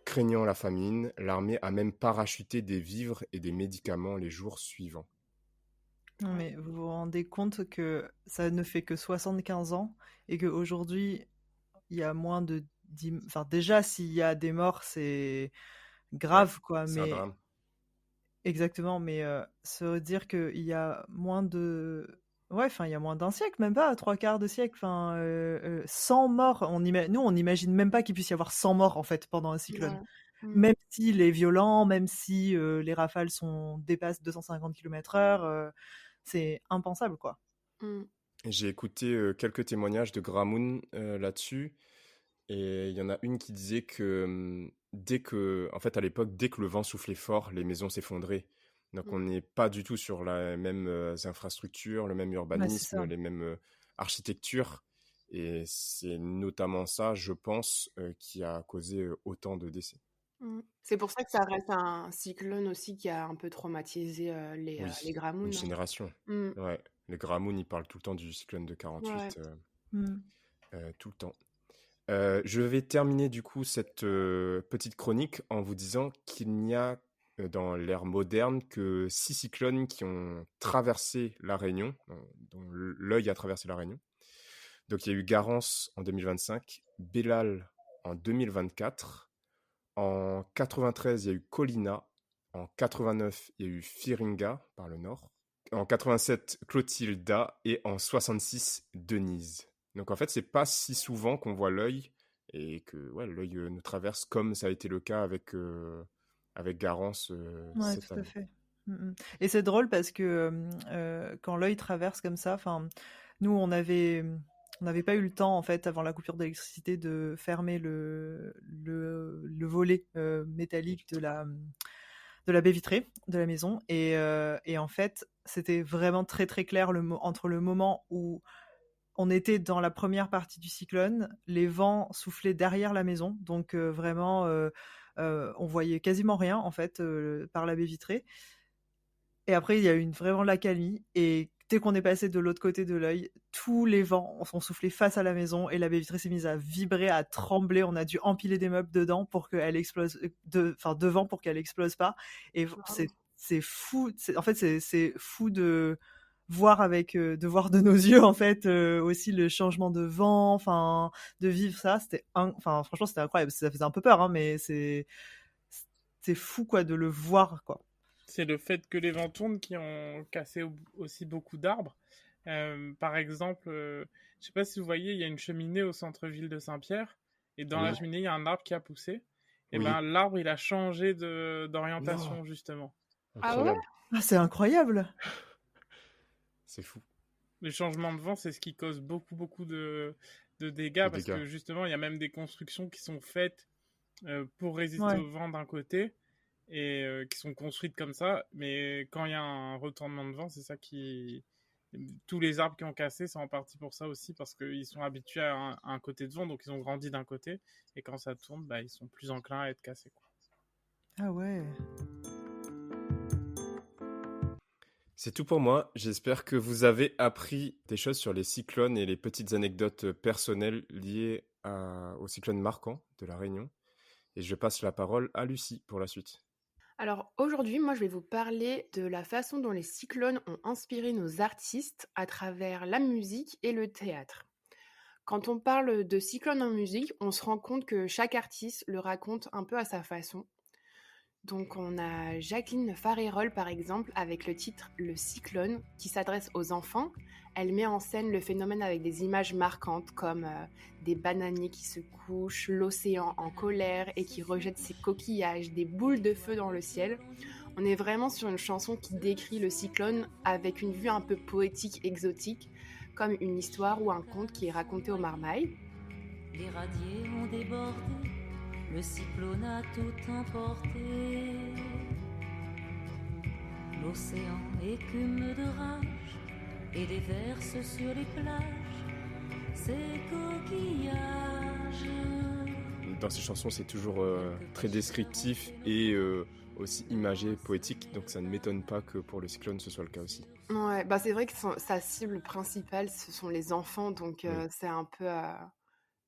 Craignant la famine, l'armée a même parachuté des vivres et des médicaments les jours suivants.
Non, mais vous vous rendez compte que ça ne fait que 75 ans et qu'aujourd'hui, il y a moins de 10... Enfin, déjà, s'il y a des morts, c'est grave, quoi.
C'est un
Mais
drame.
exactement, mais ça veut dire qu'il y a moins de... Ouais, enfin, il y a moins d'un siècle, même pas, 3/4 de siècle, enfin, 100 morts. Nous, on n'imagine même pas qu'il puisse y avoir 100 morts, en fait, pendant un cyclone.
Ouais.
Même s'il est violent, même si les rafales dépassent 250 km/h, c'est impensable, quoi.
Mm.
J'ai écouté quelques témoignages de Gramoun là-dessus, et il y en a une qui disait que en fait, à l'époque, dès que le vent soufflait fort, les maisons s'effondraient. Donc, on n'est pas du tout sur les mêmes infrastructures, le même
Ouais, c'est
urbanisme,
ça.
les mêmes architectures. Et c'est notamment ça, je pense, qui a causé autant de décès.
C'est pour ça que ça reste un cyclone aussi qui a un peu traumatisé les
Oui,
Gramounes.
une génération.
Mm.
Ouais, les Gramoun, ils parlent tout le temps du cyclone de 48,
Ouais.
Mm.
tout le temps. Je vais terminer du coup cette petite chronique en vous disant qu'il n'y a dans l'ère moderne que 6 cyclones qui ont traversé la Réunion, dont l'œil a traversé la Réunion. Donc il y a eu Garance en 2025, Bellal en 2024, en 93 il y a eu Colina, en 89 il y a eu Firinga par le nord, en 87 Clotilda et en 66 Denise. Donc en fait c'est pas si souvent qu'on voit l'œil et que ouais, l'œil nous traverse comme ça a été le cas avec Garance
Ouais,
cette
tout à
année.
fait. Mm, mm. Et c'est drôle parce que quand l'œil traverse comme ça, enfin, nous on n'avait pas eu le temps en fait avant la coupure d'électricité de fermer le volet métallique de la baie vitrée de la maison et en fait c'était vraiment très très clair entre le moment où on était dans la première partie du cyclone, les vents soufflaient derrière la maison, donc vraiment on voyait quasiment rien en fait par la baie vitrée. Et après il y a eu vraiment l'accalmie et dès qu'on est passé de l'autre côté de l'œil, tous les vents ont soufflé face à la maison et la baie vitrée s'est mise à vibrer, à trembler. On a dû empiler des meubles dedans pour qu'elle explose, devant pour qu'elle explose pas. Et c'est fou. En fait, c'est fou de voir de voir de nos yeux en fait aussi le changement de vent, enfin de vivre ça. Enfin franchement c'était incroyable. Ça faisait un peu peur, hein, mais c'est fou quoi de le voir quoi.
C'est le fait que les vents tournent qui ont cassé aussi beaucoup d'arbres. Par exemple, je sais pas si vous voyez, il y a une cheminée au centre-ville de Saint-Pierre, et dans la
Oui.
cheminée, il y a un arbre qui a poussé. Et
Oui.
ben l'arbre, il a changé d'orientation,
Non.
justement.
Incroyable.
Ah, c'est incroyable.
C'est fou.
Le changement de vent, c'est ce qui cause beaucoup de dégâts, parce que justement, il y a même des constructions qui sont faites pour résister au vent d'un côté, et qui sont construites comme ça, mais quand il y a un retournement de vent, c'est ça qui Tous les arbres qui ont cassé, c'est en partie pour ça aussi, parce qu'ils sont habitués à un côté de vent, donc ils ont grandi d'un côté, et quand ça tourne, bah, ils sont plus enclins à être cassés, quoi.
Ah ouais.
C'est tout pour moi. J'espère que vous avez appris des choses sur les cyclones et les petites anecdotes personnelles liées aux cyclones marquants de la Réunion. Et je passe la parole à Lucie pour la suite.
Alors aujourd'hui, moi je vais vous parler de la façon dont les cyclones ont inspiré nos artistes à travers la musique et le théâtre. Quand on parle de cyclones en musique, on se rend compte que chaque artiste le raconte un peu à sa façon. Donc on a Jacqueline Farérol par exemple avec le titre Le Cyclone qui s'adresse aux enfants. Elle met en scène le phénomène avec des images marquantes comme des bananiers qui se couchent, l'océan en colère et qui rejette ses coquillages, des boules de feu dans le ciel. On est vraiment sur une chanson qui décrit le cyclone avec une vue un peu poétique, exotique, comme une histoire ou un conte qui est raconté aux marmailles.
Les radiers ont débordé, le cyclone a tout emporté. L'océan écume de rage et déverse sur les plages ses coquillages.
Dans ces chansons, c'est toujours très descriptif et aussi imagé, poétique, donc ça ne m'étonne pas que pour le cyclone, ce soit le cas aussi.
Ouais, bah c'est vrai que sa cible principale, ce sont les enfants, donc c'est un peu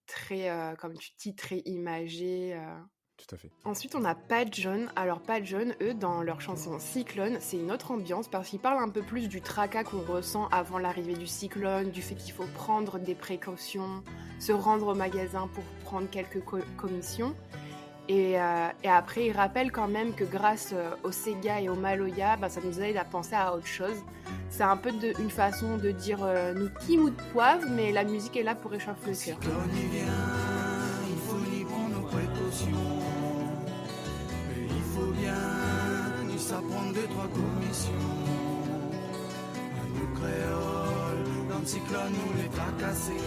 très, comme tu dis, très imagé.
Tout à fait.
Ensuite, on a Pat John. Alors, Pat John, eux, dans leur chanson Cyclone, c'est une autre ambiance parce qu'ils parlent un peu plus du tracas qu'on ressent avant l'arrivée du cyclone, du fait qu'il faut prendre des précautions, se rendre au magasin pour prendre quelques commissions. Et après, ils rappellent quand même que grâce au Sega et au Maloya, bah, ça nous aide à penser à autre chose. C'est un peu une façon de dire nous kim ou de poivre, mais la musique est là pour réchauffer le cœur.
Il faut y prendre nos précautions. Mais il faut bien nous s'apprendre 2-3 commissions. À nous créoles, dans le cyclone, nous les tracasser.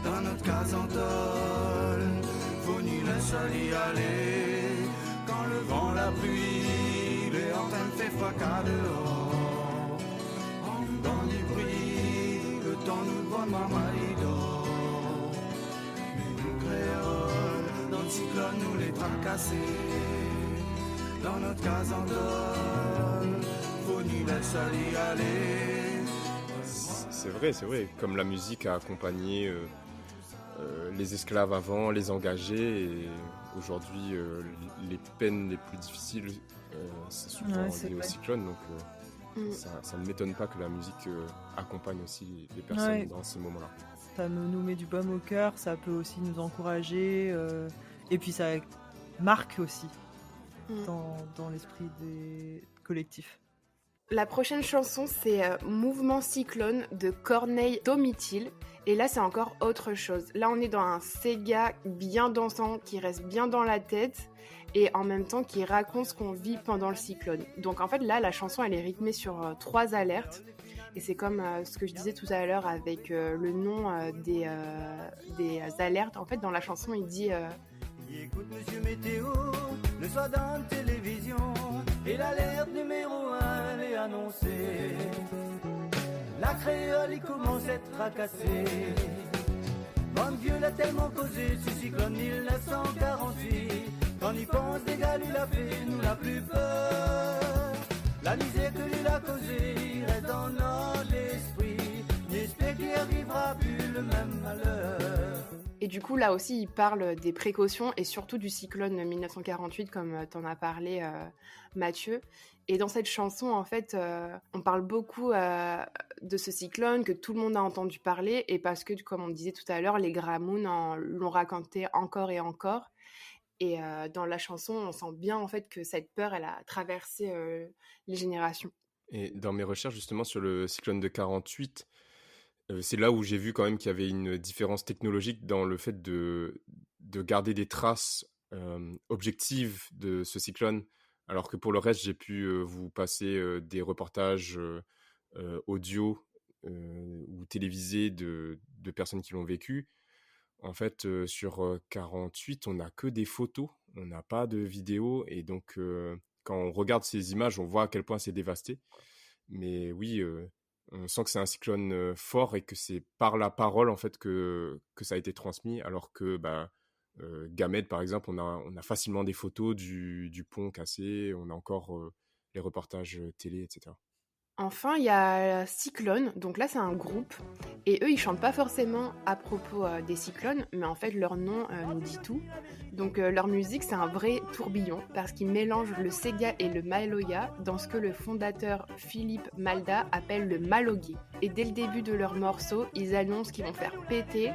Dans notre case en tôle, faut ni laisser y aller. Quand le vent, la pluie, les hortaines fait fracas dehors. En dans du bruit, le temps nous voit marmaille d'or. Mais nous créoles, dans le cyclone, nous les tracasser. Dans notre case en tôle, faut ni laisser y aller.
C'est vrai, comme la musique a accompagné les esclaves avant, les engagés, et aujourd'hui, les peines les plus difficiles, c'est souvent lié au cyclone, donc ça ne m'étonne pas que la musique accompagne aussi les personnes dans ces moments-là.
Ça nous met du baume au cœur, ça peut aussi nous encourager, et puis ça marque aussi dans l'esprit des collectifs.
La prochaine chanson, c'est Mouvement Cyclone de Corneille Domitil. Et là, c'est encore autre chose. Là, on est dans un Sega bien dansant qui reste bien dans la tête et en même temps qui raconte ce qu'on vit pendant le cyclone. Donc en fait, là, la chanson, elle est rythmée sur 3 alertes. Et c'est comme ce que je disais tout à l'heure avec le nom des alertes. En fait, dans la chanson, il dit...
Écoute Monsieur Météo, le soir dans la télévision, et l'alerte numéro 1 est annoncée. La créole il commence à être tracassée. Mon Dieu l'a tellement causé, ce cyclone 1948. Quand il pense des gars, lui l'a fait, nous l'a plus peur. La misère que lui l'a causé, il reste dans notre esprit. J'espère qu'il arrivera plus le même malheur.
Et du coup, là aussi, il parle des précautions et surtout du cyclone 1948, comme t'en as parlé, Mathieu. Et dans cette chanson, en fait, on parle beaucoup de ce cyclone, que tout le monde a entendu parler, et parce que, comme on disait tout à l'heure, les Gramoun l'ont raconté encore et encore. Et dans la chanson, on sent bien, en fait, que cette peur, elle a traversé les générations.
Et dans mes recherches, justement, sur le cyclone de 48, c'est là où j'ai vu quand même qu'il y avait une différence technologique dans le fait de garder des traces objectives de ce cyclone, alors que pour le reste, j'ai pu vous passer des reportages audio ou télévisés de personnes qui l'ont vécu. En fait, sur 48, on n'a que des photos, on n'a pas de vidéos, et donc quand on regarde ces images, on voit à quel point c'est dévasté. Mais oui, On sent que c'est un cyclone fort et que c'est par la parole en fait que ça a été transmis, alors que Gamède, par exemple, on a facilement des photos du pont cassé, on a encore les reportages télé, etc.
Enfin, il y a Cyclone, donc là c'est un groupe, et eux ils chantent pas forcément à propos des cyclones, mais en fait leur nom nous dit tout. Donc leur musique c'est un vrai tourbillon, parce qu'ils mélangent le Sega et le Maloya dans ce que le fondateur Philippe Malda appelle le malogué. Et dès le début de leur morceau, ils annoncent qu'ils vont faire péter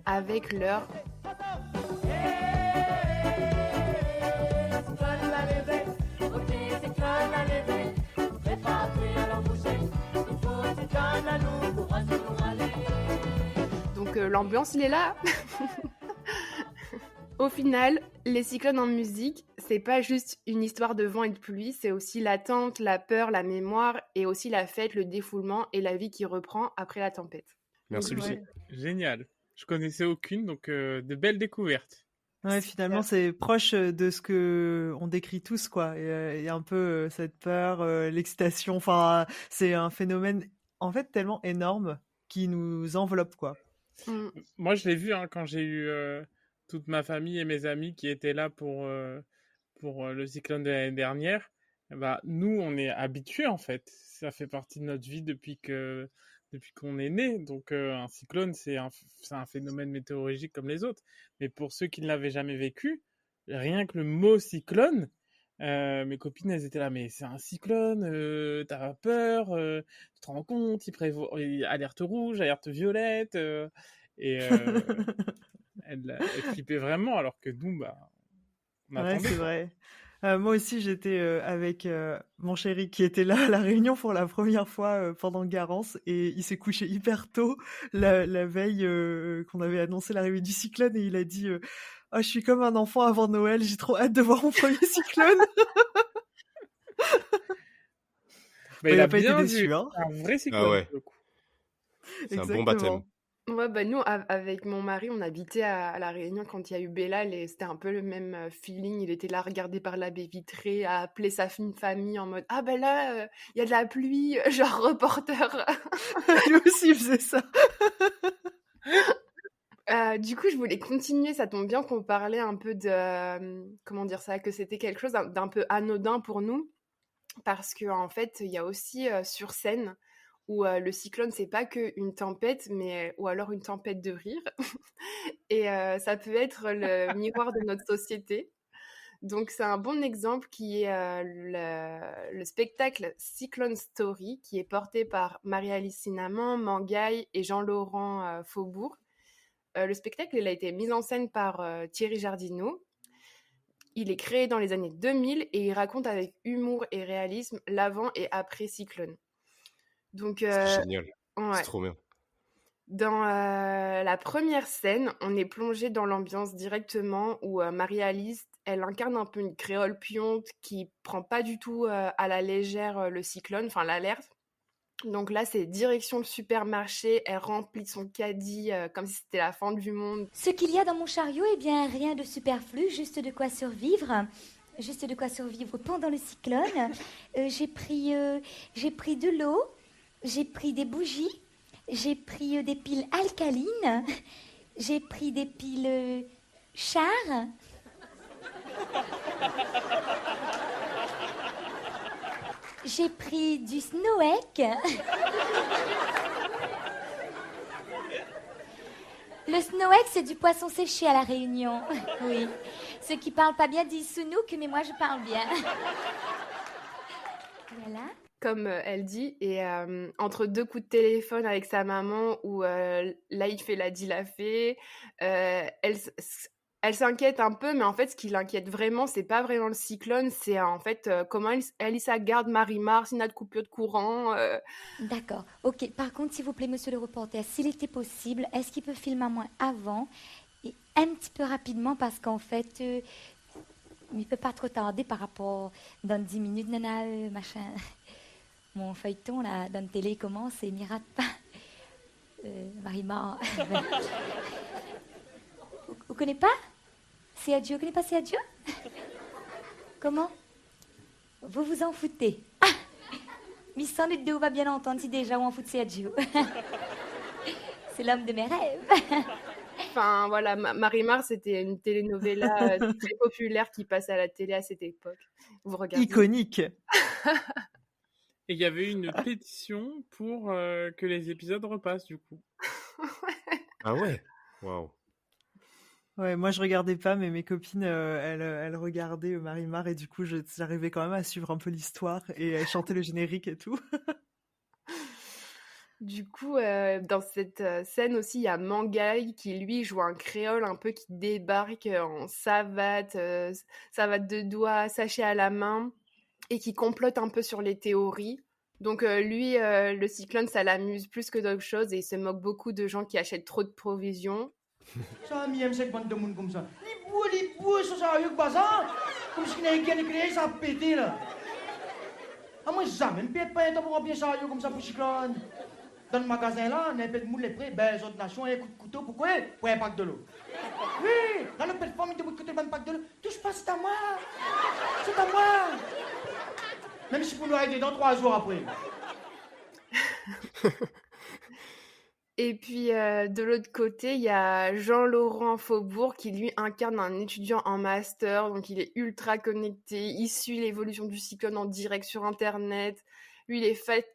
avec leur... Donc l'ambiance, il est là. Au final, les cyclones en musique, c'est pas juste une histoire de vent et de pluie, c'est aussi l'attente, la peur, la mémoire, et aussi la fête, le défoulement et la vie qui reprend après la tempête.
Merci
Donc,
Lucie.
Génial. Je connaissais aucune, donc de belles découvertes.
Ouais, finalement, c'est proche de ce que on décrit tous, quoi. Il y a un peu cette peur, l'excitation. Enfin, c'est un phénomène, en fait, tellement énorme qui nous enveloppe, quoi.
Moi, je l'ai vu quand j'ai eu toute ma famille et mes amis qui étaient là pour le cyclone de l'année dernière. Nous, on est habitués, en fait. Ça fait partie de notre vie depuis qu'on est né. Donc, un cyclone, c'est un phénomène météorologique comme les autres. Mais pour ceux qui ne l'avaient jamais vécu, rien que le mot cyclone, mes copines, elles étaient là, mais c'est un cyclone, t'as pas peur, tu te rends compte, il prévoit alerte rouge, alerte violette, et elles flippaient vraiment, alors que nous, on
Ouais,
attendait.
c'est vrai. Moi aussi, j'étais avec mon chéri qui était là à La Réunion pour la première fois pendant Garance, et il s'est couché hyper tôt la veille qu'on avait annoncé l'arrivée du cyclone, et il a dit « Oh, je suis comme un enfant avant Noël, j'ai trop hâte de voir mon premier cyclone !»
Il
a
a
pas été
bien
déçu,
vu,
hein.
un vrai cyclone,
Ah ouais.
pour le coup.
C'est un bon baptême.
Exactement.
Ouais, nous, avec mon mari, on habitait à La Réunion quand il y a eu Bellal, et c'était un peu le même feeling. Il était là, regardé par la baie vitrée, à appeler sa famille en mode « Ah ben là, il y a de la pluie, genre reporter !»
Lui aussi, il faisait ça.
Du coup, je voulais continuer, ça tombe bien qu'on parlait un peu de... comment dire ça? Que c'était quelque chose d'un peu anodin pour nous, parce qu'en fait, il y a aussi sur scène où le cyclone, c'est pas qu'une tempête, ou alors une tempête de rire. Et ça peut être le miroir de notre société. Donc, c'est un bon exemple qui est le spectacle Cyclone Story, qui est porté par Marie-Alice Cinnamon, Mangaï et Jean-Laurent Faubourg. Le spectacle, il a été mis en scène par Thierry Jardineau. Il est créé dans les années 2000 et il raconte avec humour et réalisme l'avant et après cyclone. Donc,
C'est génial.
ouais.
C'est trop bien.
Dans la première scène, on est plongé dans l'ambiance directement où Marie-Alice, elle incarne un peu une créole puante qui prend pas du tout à la légère le cyclone, enfin l'alerte. Donc là, c'est direction le supermarché, elle remplit son caddie comme si c'était la fin du monde.
Ce qu'il y a dans mon chariot, eh bien, rien de superflu, juste de quoi survivre. Juste de quoi survivre pendant le cyclone. J'ai pris de l'eau, j'ai pris des bougies, j'ai pris des piles alcalines, j'ai pris des piles char. J'ai pris du Snoek. Le Snoek, c'est du poisson séché à La Réunion. Oui. Ceux qui parlent pas bien disent Sounouk, mais moi je parle bien. Voilà.
Comme elle dit, et entre deux coups de téléphone avec sa maman, où là il fait la dit la fait, elle s'inquiète un peu, mais en fait ce qui l'inquiète vraiment, c'est pas vraiment le cyclone, c'est en fait comment Elissa garde Marie-Mar, s'il y a de coupure de courant.
D'accord. Ok. Par contre, s'il vous plaît, monsieur le reporter, s'il était possible, est-ce qu'il peut filmer à moi avant et un petit peu rapidement, parce qu'en fait, il peut pas trop tarder par rapport dans 10 minutes, nana, machin. Mon feuilleton, là, dans la télé, commence et il n'y rate pas. Marie-Mar. Vous connaissez pas? C'est adieu. Vous connaissez pas C'est adieu? Comment? Vous vous en foutez. Ah! Mais sans doute de va bien entendre si déjà ou en fout de Sergio. C'est l'homme de mes rêves.
Enfin, voilà, Marimar, c'était une telenovela très populaire qui passait à la télé à cette époque. Vous regardez.
Iconique.
Et il y avait une pétition pour que les épisodes repassent, du coup.
Ah ouais? Waouh.
Ouais, moi je regardais pas, mais mes copines, elles regardaient Marimar et du coup j'arrivais quand même à suivre un peu l'histoire et elles chantaient le générique et tout.
Du coup, dans cette scène aussi, il y a Mangaï qui, lui, joue un créole un peu qui débarque en savate de doigts, sachet à la main, et qui complote un peu sur les théories. Donc lui, le cyclone, ça l'amuse plus que d'autres choses et il se moque beaucoup de gens qui achètent trop de provisions.
Ça m'aime cette bande de monde comme ça. Les bois, ça a eu bazar. Comme si n'avait qu'à créer, ça a pété là. Ah moi jamais, ne pète pas pour remplir ça comme ça pour cyclone. Dans le magasin là, on a pas de moule les prêts, ben les autres nations, un coup de couteau, pourquoi? Pour un pack de l'eau. Oui, dans le père de famille de bout de côté, le pack de l'eau. Touche pas, c'est à moi. C'est à moi. Même si vous nous arrêtez dans 3 jours après.
Et puis, de l'autre côté, il y a Jean-Laurent Faubourg qui, lui, incarne un étudiant en master. Donc, il est ultra connecté. Il suit l'évolution du cyclone en direct sur Internet. Lui,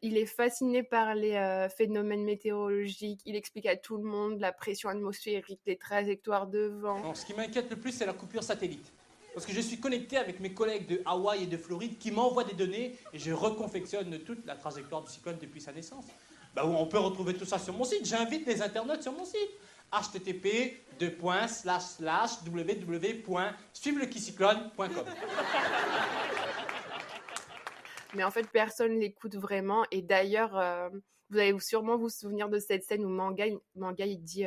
il est fasciné par les phénomènes météorologiques. Il explique à tout le monde la pression atmosphérique, les trajectoires de vent.
Non, ce qui m'inquiète le plus, c'est la coupure satellite. Parce que je suis connecté avec mes collègues de Hawaï et de Floride qui m'envoient des données et je reconfectionne toute la trajectoire du cyclone depuis sa naissance. Bah, on peut retrouver tout ça sur mon site. J'invite les internautes sur mon site. http://www.suivelequicyclone.com.
Mais en fait, personne l'écoute vraiment. Et d'ailleurs, vous allez sûrement vous souvenir de cette scène où Mangaï il dit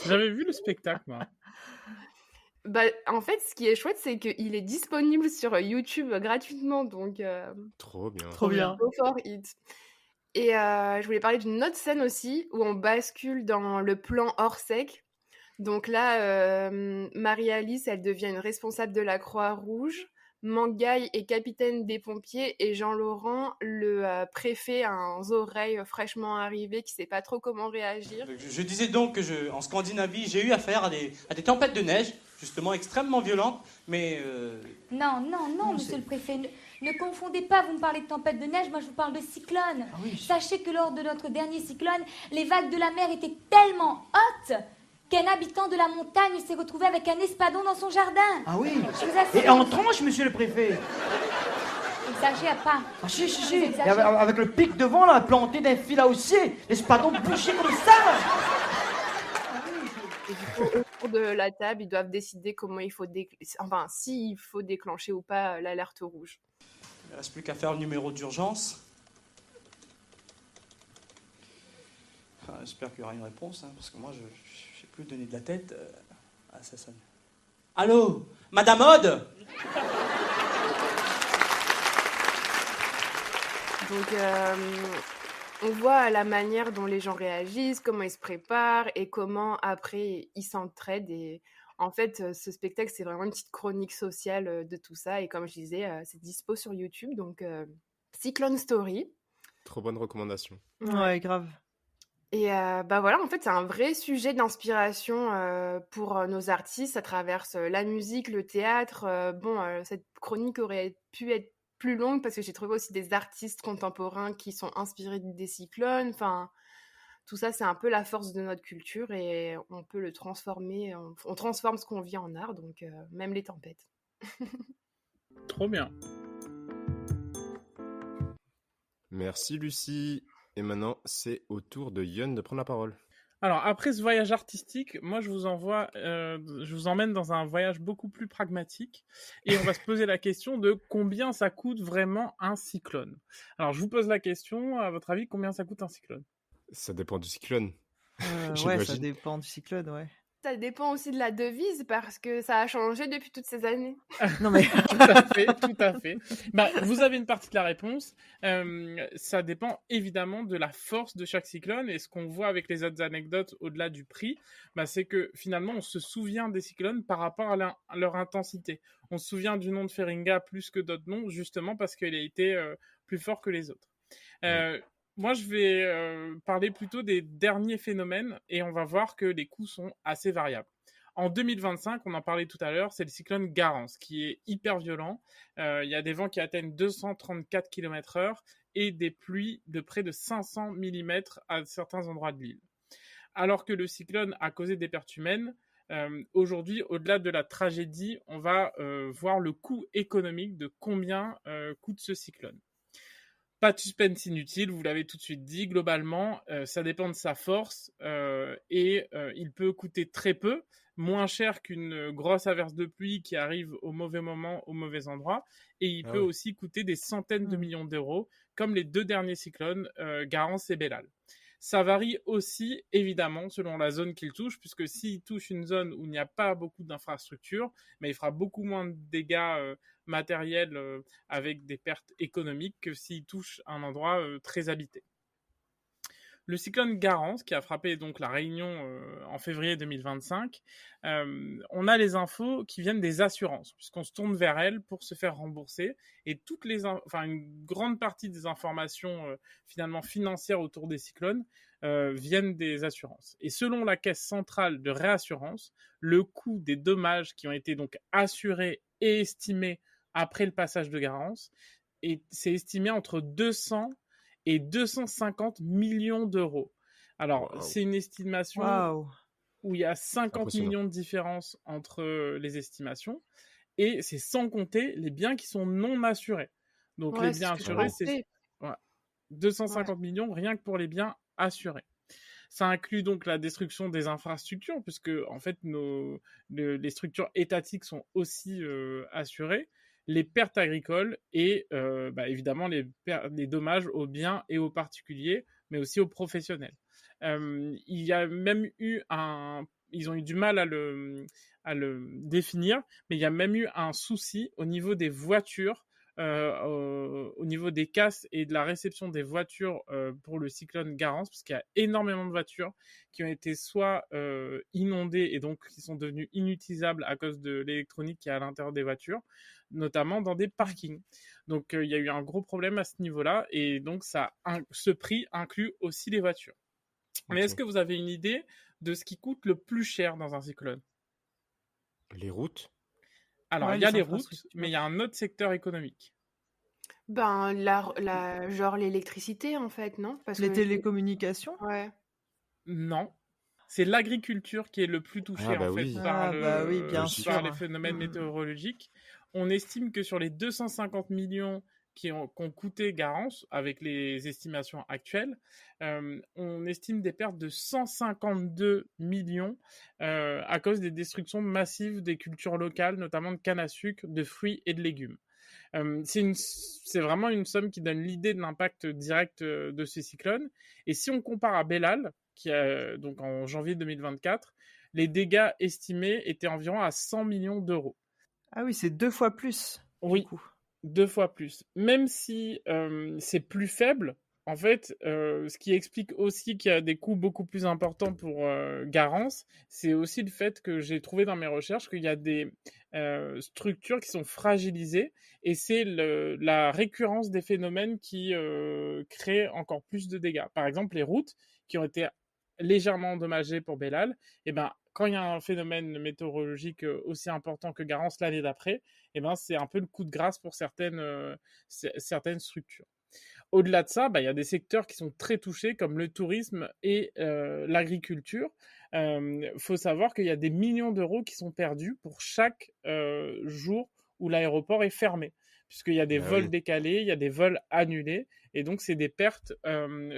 J'avais vu le spectacle, moi.
Bah, en fait, ce qui est chouette, c'est qu'il est disponible sur YouTube gratuitement. Donc,
Trop bien.
Trop bien.
go for it. Et je voulais parler d'une autre scène aussi où on bascule dans le plan Orsec. Donc là, Marie-Alice, elle devient une responsable de la Croix-Rouge. Mangaï est capitaine des pompiers et Jean-Laurent, le préfet, a un oreille fraîchement arrivé qui sait pas trop comment réagir.
Je disais donc que en Scandinavie, j'ai eu affaire à des tempêtes de neige, justement extrêmement violentes, mais...
Non, monsieur le préfet, ne confondez pas, vous me parlez de tempête de neige, moi je vous parle de cyclone.
Ah oui.
Sachez que lors de notre dernier cyclone, les vagues de la mer étaient tellement hautes qu'un habitant de la montagne s'est retrouvé avec un espadon dans son jardin.
Ah oui.
Je vous assure.
Et en tranche, monsieur le préfet.
Exagère pas.
Ah si.
Vous
Et
exagérez.
avec le pic devant là, planté d'un fil à haussier, l'espadon bouché comme ça.
Et du coup, autour de la table, ils doivent décider comment il faut s'il faut déclencher ou pas l'alerte rouge.
Il ne reste plus qu'à faire le numéro d'urgence. Enfin, j'espère qu'il y aura une réponse, parce que moi, je ne sais plus donner de la tête. Ça sonne. Allô, Madame Aude?
Donc, on voit la manière dont les gens réagissent, comment ils se préparent et comment après ils s'entraident. Et en fait, ce spectacle, c'est vraiment une petite chronique sociale de tout ça. Et comme je disais, c'est dispo sur YouTube. Donc, Cyclone Story.
Trop bonne recommandation.
Ouais, grave.
Et bah voilà, en fait, c'est un vrai sujet d'inspiration pour nos artistes. Ça traverse la musique, le théâtre. Cette chronique aurait pu être plus longue parce que j'ai trouvé aussi des artistes contemporains qui sont inspirés des cyclones. Enfin, tout ça, c'est un peu la force de notre culture et on peut le transformer. On transforme ce qu'on vit en art, donc même les tempêtes.
Trop bien.
Merci Lucie. Et maintenant, c'est au tour de Yon de prendre la parole.
Alors, après ce voyage artistique, moi, je vous emmène dans un voyage beaucoup plus pragmatique et on va se poser la question de combien ça coûte vraiment un cyclone. Alors, je vous pose la question, à votre avis, combien ça coûte un cyclone?
Ça dépend du cyclone.
Ouais, ça dépend du cyclone, ouais.
Ça dépend aussi de la devise parce que ça a changé depuis toutes ces années.
Non mais
Tout à fait. Bah, vous avez une partie de la réponse. Ça dépend évidemment de la force de chaque cyclone. Et ce qu'on voit avec les autres anecdotes au-delà du prix, bah, c'est que finalement, on se souvient des cyclones par rapport à leur intensité. On se souvient du nom de Feringa plus que d'autres noms, justement parce qu'il a été plus fort que les autres. Moi, je vais parler plutôt des derniers phénomènes et on va voir que les coûts sont assez variables. En 2025, on en parlait tout à l'heure, c'est le cyclone Garance qui est hyper violent. Il y a des vents qui atteignent 234 km/h et des pluies de près de 500 mm à certains endroits de l'île. Alors que le cyclone a causé des pertes humaines, aujourd'hui, au-delà de la tragédie, on va voir le coût économique de combien coûte ce cyclone. Pas de suspense inutile, vous l'avez tout de suite dit. Globalement, ça dépend de sa force et il peut coûter très peu, moins cher qu'une grosse averse de pluie qui arrive au mauvais moment, au mauvais endroit. Et il peut aussi coûter des centaines de millions d'euros, comme les 2 derniers cyclones, Garance et Bellal. Ça varie aussi, évidemment, selon la zone qu'il touche, puisque s'il touche une zone où il n'y a pas beaucoup d'infrastructures, mais il fera beaucoup moins de dégâts matériels avec des pertes économiques que s'il touche un endroit très habité. Le cyclone Garance, qui a frappé donc la Réunion en février 2025, on a les infos qui viennent des assurances, puisqu'on se tourne vers elles pour se faire rembourser. Et une grande partie des informations finalement financières autour des cyclones viennent des assurances. Et selon la Caisse centrale de réassurance, le coût des dommages qui ont été donc assurés et estimés après le passage de Garance, c'est estimé entre 200 et 250 millions d'euros. Alors, c'est une estimation où il y a 50 millions de différence entre les estimations, et c'est sans compter les biens qui sont non assurés. Donc, les biens assurés, c'est 250 millions rien que pour les biens assurés. Ça inclut donc la destruction des infrastructures, puisque en fait, les structures étatiques sont aussi assurées, les pertes agricoles et évidemment les dommages aux biens et aux particuliers, mais aussi aux professionnels. Il y a même eu ils ont eu du mal à le définir, mais il y a même eu un souci au niveau des voitures, au niveau des casses et de la réception des voitures pour le cyclone Garance, parce qu'il y a énormément de voitures qui ont été soit inondées et donc qui sont devenues inutilisables à cause de l'électronique qui est à l'intérieur des voitures, notamment dans des parkings. Donc il y a eu un gros problème à ce niveau-là, et donc ce prix inclut aussi les voitures. Mais est-ce que vous avez une idée de ce qui coûte le plus cher dans un cyclone?
Les routes?
Alors, il y a les routes, mais il y a un autre secteur économique.
Ben, genre l'électricité, en fait, non?
Les télécommunications?
Ouais.
Non. C'est l'agriculture qui est le plus touchée par les phénomènes météorologiques. On estime que sur les 250 millions qu'ont coûté Garance, avec les estimations actuelles, on estime des pertes de 152 millions à cause des destructions massives des cultures locales, notamment de canne à sucre, de fruits et de légumes. C'est vraiment une somme qui donne l'idée de l'impact direct de ces cyclones. Et si on compare à Bellal, qui donc en janvier 2024, les dégâts estimés étaient environ à 100 millions d'euros.
Ah oui, c'est 2 fois plus.
Oui, 2 fois plus. Même si c'est plus faible, en fait, ce qui explique aussi qu'il y a des coûts beaucoup plus importants pour Garance, c'est aussi le fait que j'ai trouvé dans mes recherches qu'il y a des structures qui sont fragilisées, et c'est la récurrence des phénomènes qui créent encore plus de dégâts. Par exemple, les routes qui ont été légèrement endommagées pour Bellal, quand il y a un phénomène météorologique aussi important que Garance l'année d'après, c'est un peu le coup de grâce pour certaines structures. Au-delà de ça, il y a des secteurs qui sont très touchés, comme le tourisme et l'agriculture. Faut savoir qu'il y a des millions d'euros qui sont perdus pour chaque jour où l'aéroport est fermé, puisqu'il y a des vols décalés, il y a des vols annulés, et donc c'est des pertes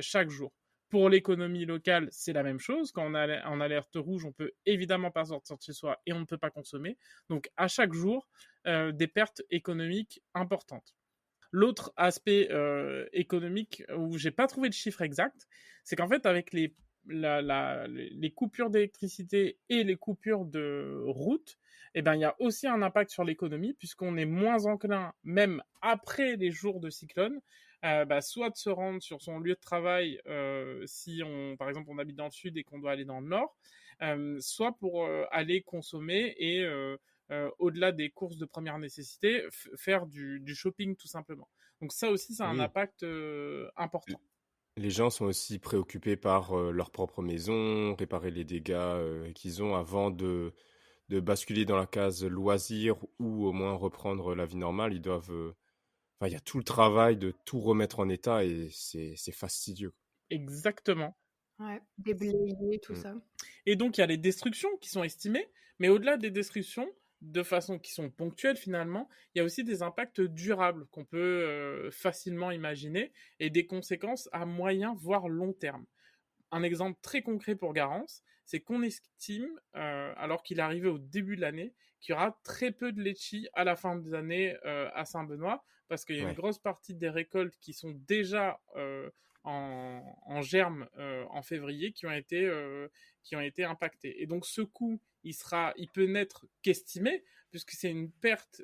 chaque jour. Pour l'économie locale, c'est la même chose. Quand on est en alerte rouge, on peut évidemment pas sortir de chez soi et on ne peut pas consommer. Donc à chaque jour, des pertes économiques importantes. L'autre aspect économique où j'ai pas trouvé de chiffre exact, c'est qu'en fait avec les les coupures d'électricité et les coupures de route, eh ben, il y a aussi un impact sur l'économie, puisqu'on est moins enclin, même après les jours de cyclone, soit de se rendre sur son lieu de travail si, par exemple, on habite dans le sud et qu'on doit aller dans le nord, soit pour aller consommer et, au-delà des courses de première nécessité, faire du shopping tout simplement. Donc ça aussi, ça a un
Oui.
impact important.
Les gens sont aussi préoccupés par leur propre maison, réparer les dégâts qu'ils ont avant de basculer dans la case loisirs ou au moins reprendre la vie normale. Ils doivent... Enfin, il y a tout le travail de tout remettre en état et c'est fastidieux.
Exactement.
Ouais, déblayer, tout ça.
Et donc, il y a les destructions qui sont estimées, mais au-delà des destructions, de façon qui sont ponctuelles finalement, il y a aussi des impacts durables qu'on peut facilement imaginer et des conséquences à moyen voire long terme. Un exemple très concret pour Garance, c'est qu'on estime, alors qu'il est arrivé au début de l'année, qu'il y aura très peu de litchis à la fin de l'année à Saint-Benoît, parce qu'il y a une grosse partie des récoltes qui sont déjà en germe en février qui ont été impactées. Et donc ce coût, il peut n'être qu'estimé, puisque c'est une perte,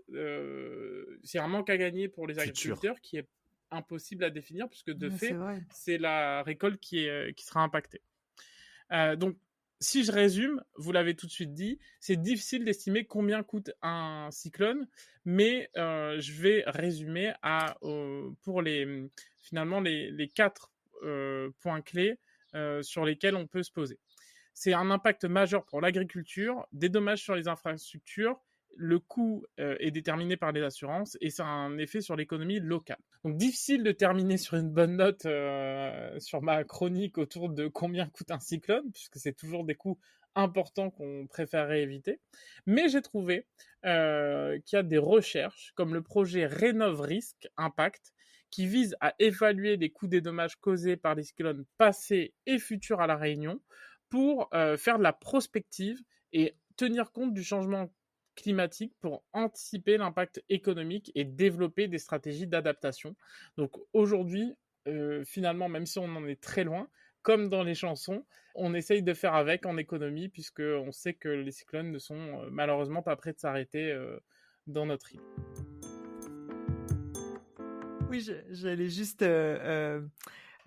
c'est un manque à gagner pour les agriculteurs qui est impossible à définir, puisque de fait, c'est la récolte qui sera impactée. Donc, si je résume, vous l'avez tout de suite dit, c'est difficile d'estimer combien coûte un cyclone, mais je vais résumer pour finalement les 4 points clés sur lesquels on peut se poser. C'est un impact majeur pour l'agriculture, des dommages sur les infrastructures, le coût est déterminé par les assurances et ça a un effet sur l'économie locale. Donc difficile de terminer sur une bonne note sur ma chronique autour de combien coûte un cyclone, puisque c'est toujours des coûts importants qu'on préférerait éviter. Mais j'ai trouvé qu'il y a des recherches, comme le projet Rénov Risque Impact, qui vise à évaluer les coûts des dommages causés par les cyclones passés et futurs à La Réunion pour faire de la prospective et tenir compte du changement climatique pour anticiper l'impact économique et développer des stratégies d'adaptation. Donc aujourd'hui, finalement, même si on en est très loin, comme dans les chansons, on essaye de faire avec en économie, puisqu'on sait que les cyclones ne sont malheureusement pas prêts de s'arrêter dans notre île.
Oui, j'allais juste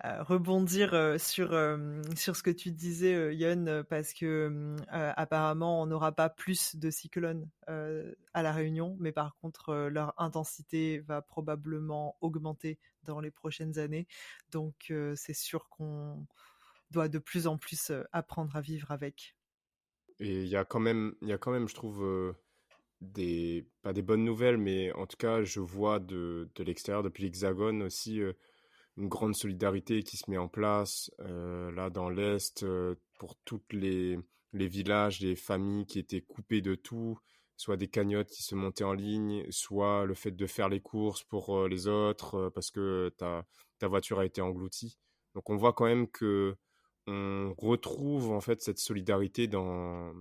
rebondir sur ce que tu disais, Yon, parce que apparemment, on n'aura pas plus de cyclones à La Réunion, mais par contre, leur intensité va probablement augmenter dans les prochaines années. Donc, c'est sûr qu'on doit de plus en plus apprendre à vivre avec.
Et il y a quand même, je trouve, pas des bonnes nouvelles, mais en tout cas, je vois de l'extérieur, depuis l'Hexagone aussi, une grande solidarité qui se met en place là dans l'Est pour toutes les villages, les familles qui étaient coupées de tout, soit des cagnottes qui se montaient en ligne, soit le fait de faire les courses pour les autres parce que ta voiture a été engloutie. Donc on voit quand même que on retrouve en fait cette solidarité dans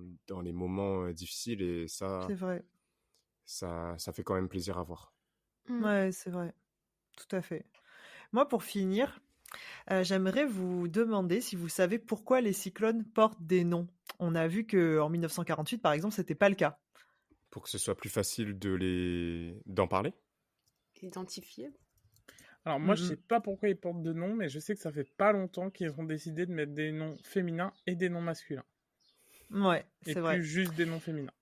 les moments difficiles et ça,
C'est vrai.
ça fait quand même plaisir à voir.
Ouais, c'est vrai. Tout à fait. Moi, pour finir, j'aimerais vous demander si vous savez pourquoi les cyclones portent des noms. On a vu qu'en 1948, par exemple, c'était pas le cas.
Pour que ce soit plus facile d'en parler.
Identifié.
Alors moi, je sais pas pourquoi ils portent de noms, mais je sais que ça fait pas longtemps qu'ils ont décidé de mettre des noms féminins et des noms masculins.
Ouais, c'est vrai.
Et plus juste des noms féminins.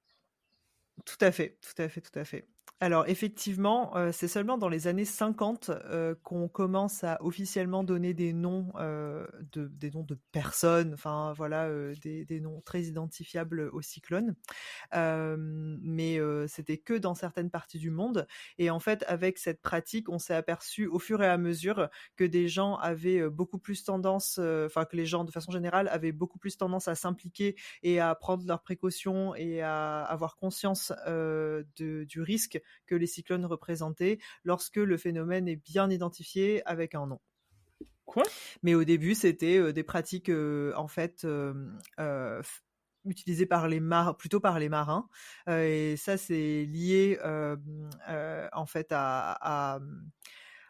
Tout à fait, tout à fait, tout à fait. Alors effectivement, c'est seulement dans les années 50 qu'on commence à officiellement donner des noms de personnes, enfin voilà, des noms très identifiables aux cyclones. Mais c'était que dans certaines parties du monde. Et en fait, avec cette pratique, on s'est aperçu au fur et à mesure que des gens avaient beaucoup plus tendance, enfin que les gens de façon générale avaient beaucoup plus tendance à s'impliquer et à prendre leurs précautions et à avoir conscience du risque que les cyclones représentaient lorsque le phénomène est bien identifié avec un nom.
Quoi ?
Mais au début, c'était des pratiques en fait utilisées plutôt par les marins, et ça c'est lié en fait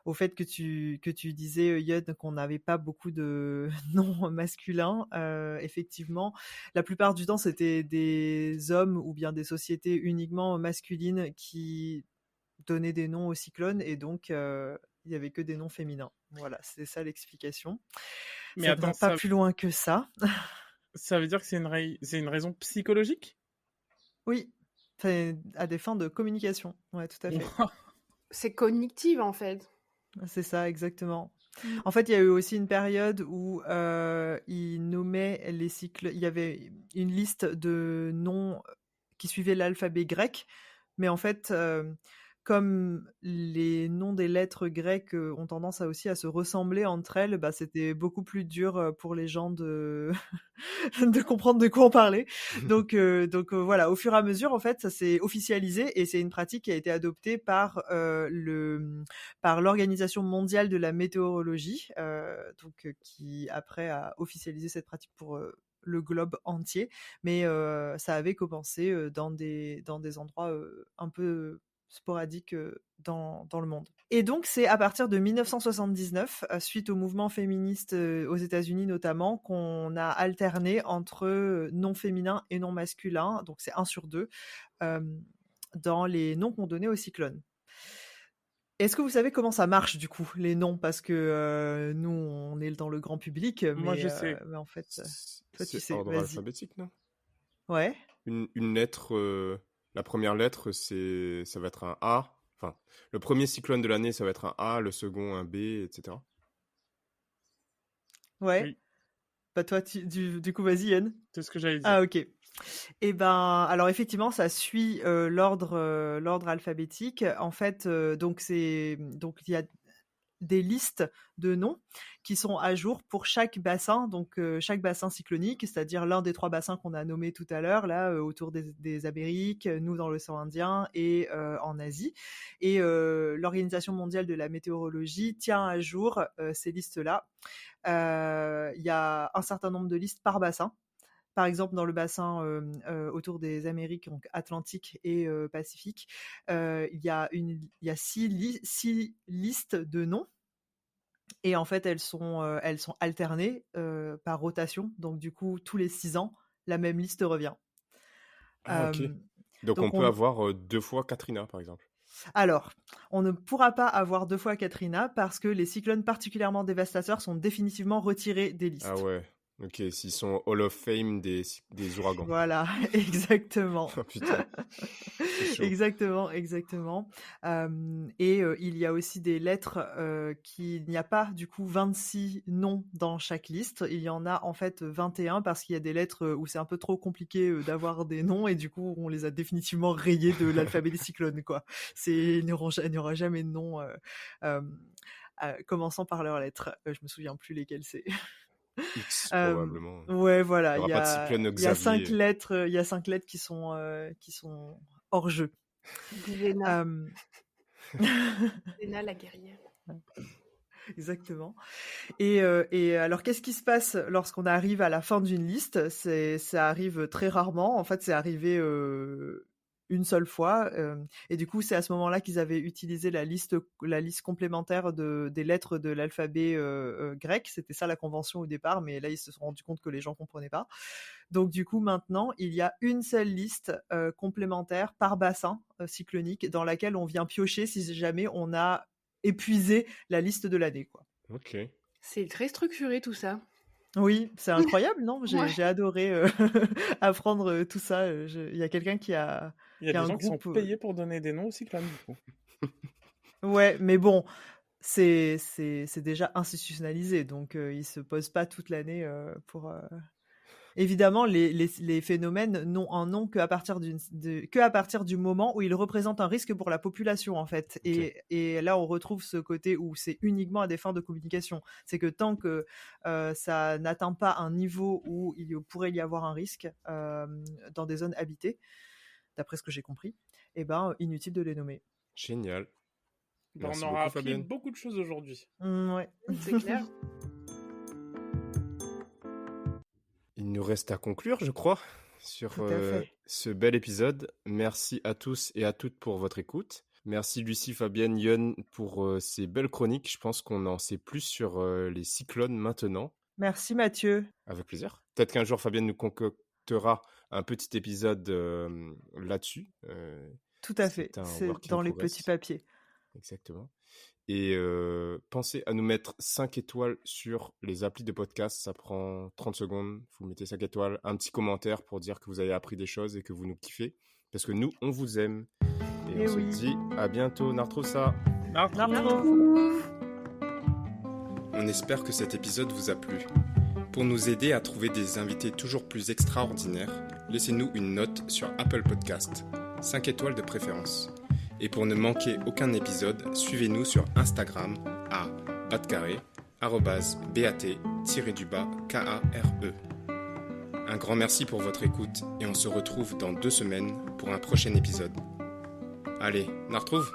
au fait que tu disais, Yud, qu'on n'avait pas beaucoup de noms masculins. Effectivement, la plupart du temps, c'était des hommes ou bien des sociétés uniquement masculines qui donnaient des noms aux cyclones, et donc il n'y avait que des noms féminins. Voilà, c'est ça l'explication.
Mais
Ça ne va
attends,
pas plus loin que ça.
ça veut dire que c'est une raison psychologique?
Oui, à des fins de communication. Ouais, tout à fait.
C'est cognitif, en fait.
C'est ça, exactement. En fait, il y a eu aussi une période où ils nommaient les cycles. Il y avait une liste de noms qui suivaient l'alphabet grec, mais en fait, comme les noms des lettres grecques ont tendance aussi à se ressembler entre elles, bah, c'était beaucoup plus dur pour les gens de de comprendre de quoi on parlait. Donc voilà, au fur et à mesure, en fait, ça s'est officialisé, et c'est une pratique qui a été adoptée par l'Organisation mondiale de la météorologie, qui après a officialisé cette pratique pour le globe entier, mais ça avait commencé dans des endroits un peu sporadiques dans le monde. Et donc, c'est à partir de 1979, suite au mouvement féministe aux États-Unis notamment, qu'on a alterné entre noms féminins et noms masculins, donc c'est 1 sur 2, dans les noms qu'on donnait aux cyclones. Est-ce que vous savez comment ça marche, du coup, les noms? Parce que nous, on est dans le grand public,
Moi, je sais.
mais en fait, toi, tu
C'est
sais.
ordre
Vas-y.
alphabétique, non?
Ouais.
Une lettre, la première lettre, ça va être un A. Enfin, le premier cyclone de l'année, ça va être un A, le second un B, etc.
Ouais.
Oui.
Bah toi, du coup, vas-y, Yann.
C'est ce que j'allais dire.
Ah, ok. Eh ben, alors effectivement, ça suit l'ordre alphabétique. En fait, donc il y a des listes de noms qui sont à jour pour chaque bassin, donc chaque bassin cyclonique, c'est-à-dire l'un des 3 bassins qu'on a nommés tout à l'heure, là, autour des Amériques, nous dans l'océan Indien et en Asie. Et l'Organisation mondiale de la météorologie tient à jour ces listes-là. Il y a un certain nombre de listes par bassin. Par exemple, dans le bassin autour des Amériques, donc Atlantique et Pacifique, il y a 6 listes de noms. Et en fait, elles sont alternées par rotation. Donc, du coup, tous les 6 ans, la même liste revient.
Ah, ok. Donc on peut avoir 2 fois Katrina, par exemple.
Alors, on ne pourra pas avoir 2 fois Katrina parce que les cyclones particulièrement dévastateurs sont définitivement retirés des listes.
Ah ouais. Ok, s'ils sont Hall of Fame des ouragans.
Voilà, exactement.
Oh putain.
Exactement. Et il y a aussi des lettres qu'il n'y a pas du coup 26 noms dans chaque liste. Il y en a en fait 21 parce qu'il y a des lettres où c'est un peu trop compliqué d'avoir des noms, et du coup on les a définitivement rayés de l'alphabet des cyclones, quoi. Il n'y aura jamais de nom commençant par leurs lettres. Je me souviens plus lesquels c'est.
X, probablement.
Ouais, voilà.
Il y aura pas de cyclone
Il y a 5
Xavier.
lettres. Il y a 5 lettres qui sont hors jeu.
Glénat. Glénat, la guerrière.
Exactement. Et alors, qu'est-ce qui se passe lorsqu'on arrive à la fin d'une liste? Ça arrive très rarement. En fait, c'est arrivé une seule fois. Et du coup, c'est à ce moment-là qu'ils avaient utilisé la liste complémentaire des lettres de l'alphabet grec. C'était ça la convention au départ, mais là, ils se sont rendus compte que les gens comprenaient pas. Donc, du coup, maintenant, il y a une seule liste complémentaire par bassin cyclonique dans laquelle on vient piocher si jamais on a épuisé la liste de l'année, quoi.
Ok.
C'est très structuré, tout ça.
Oui, c'est incroyable, non?
Ouais.
J'ai adoré apprendre tout ça. Il y a quelqu'un qui a...
Il y a des
un
gens qui sont
groupe,
payés pour donner des noms aux cyclones, du coup.
Ouais, mais bon, c'est déjà institutionnalisé, donc ils se posent pas toute l'année pour... Évidemment, les phénomènes n'ont un nom qu'à partir du moment où ils représentent un risque pour la population, en fait. Et là, on retrouve ce côté où c'est uniquement à des fins de communication. C'est que tant que ça n'atteint pas un niveau où il pourrait y avoir un risque dans des zones habitées, d'après ce que j'ai compris, eh ben, inutile de les nommer.
Génial. Merci
on aura
beaucoup,
appris
Fabienne.
beaucoup de choses aujourd'hui.
Ouais.
C'est clair.
Il nous reste à conclure, je crois, sur
Tout à fait.
ce bel épisode. Merci à tous et à toutes pour votre écoute. Merci Lucie, Fabienne, Yon pour ces belles chroniques. Je pense qu'on en sait plus sur les cyclones maintenant.
Merci Mathieu.
Avec plaisir. Peut-être qu'un jour, Fabienne nous concoctera un petit épisode là-dessus.
Tout à fait, c'est dans les petits papiers.
Exactement. Et pensez à nous mettre 5 étoiles sur les applis de podcast. Ça prend 30 secondes. Vous mettez 5 étoiles, un petit commentaire pour dire que vous avez appris des choses et que vous nous kiffez. Parce que nous, on vous aime. Et on se dit à bientôt. Nartroussa. On espère que cet épisode vous a plu. Pour nous aider à trouver des invités toujours plus extraordinaires, laissez-nous une note sur Apple Podcast. 5 étoiles de préférence. Et pour ne manquer aucun épisode, suivez-nous sur Instagram à @bat_kare. Un grand merci pour votre écoute et on se retrouve dans 2 semaines pour un prochain épisode. Allez, on retrouve.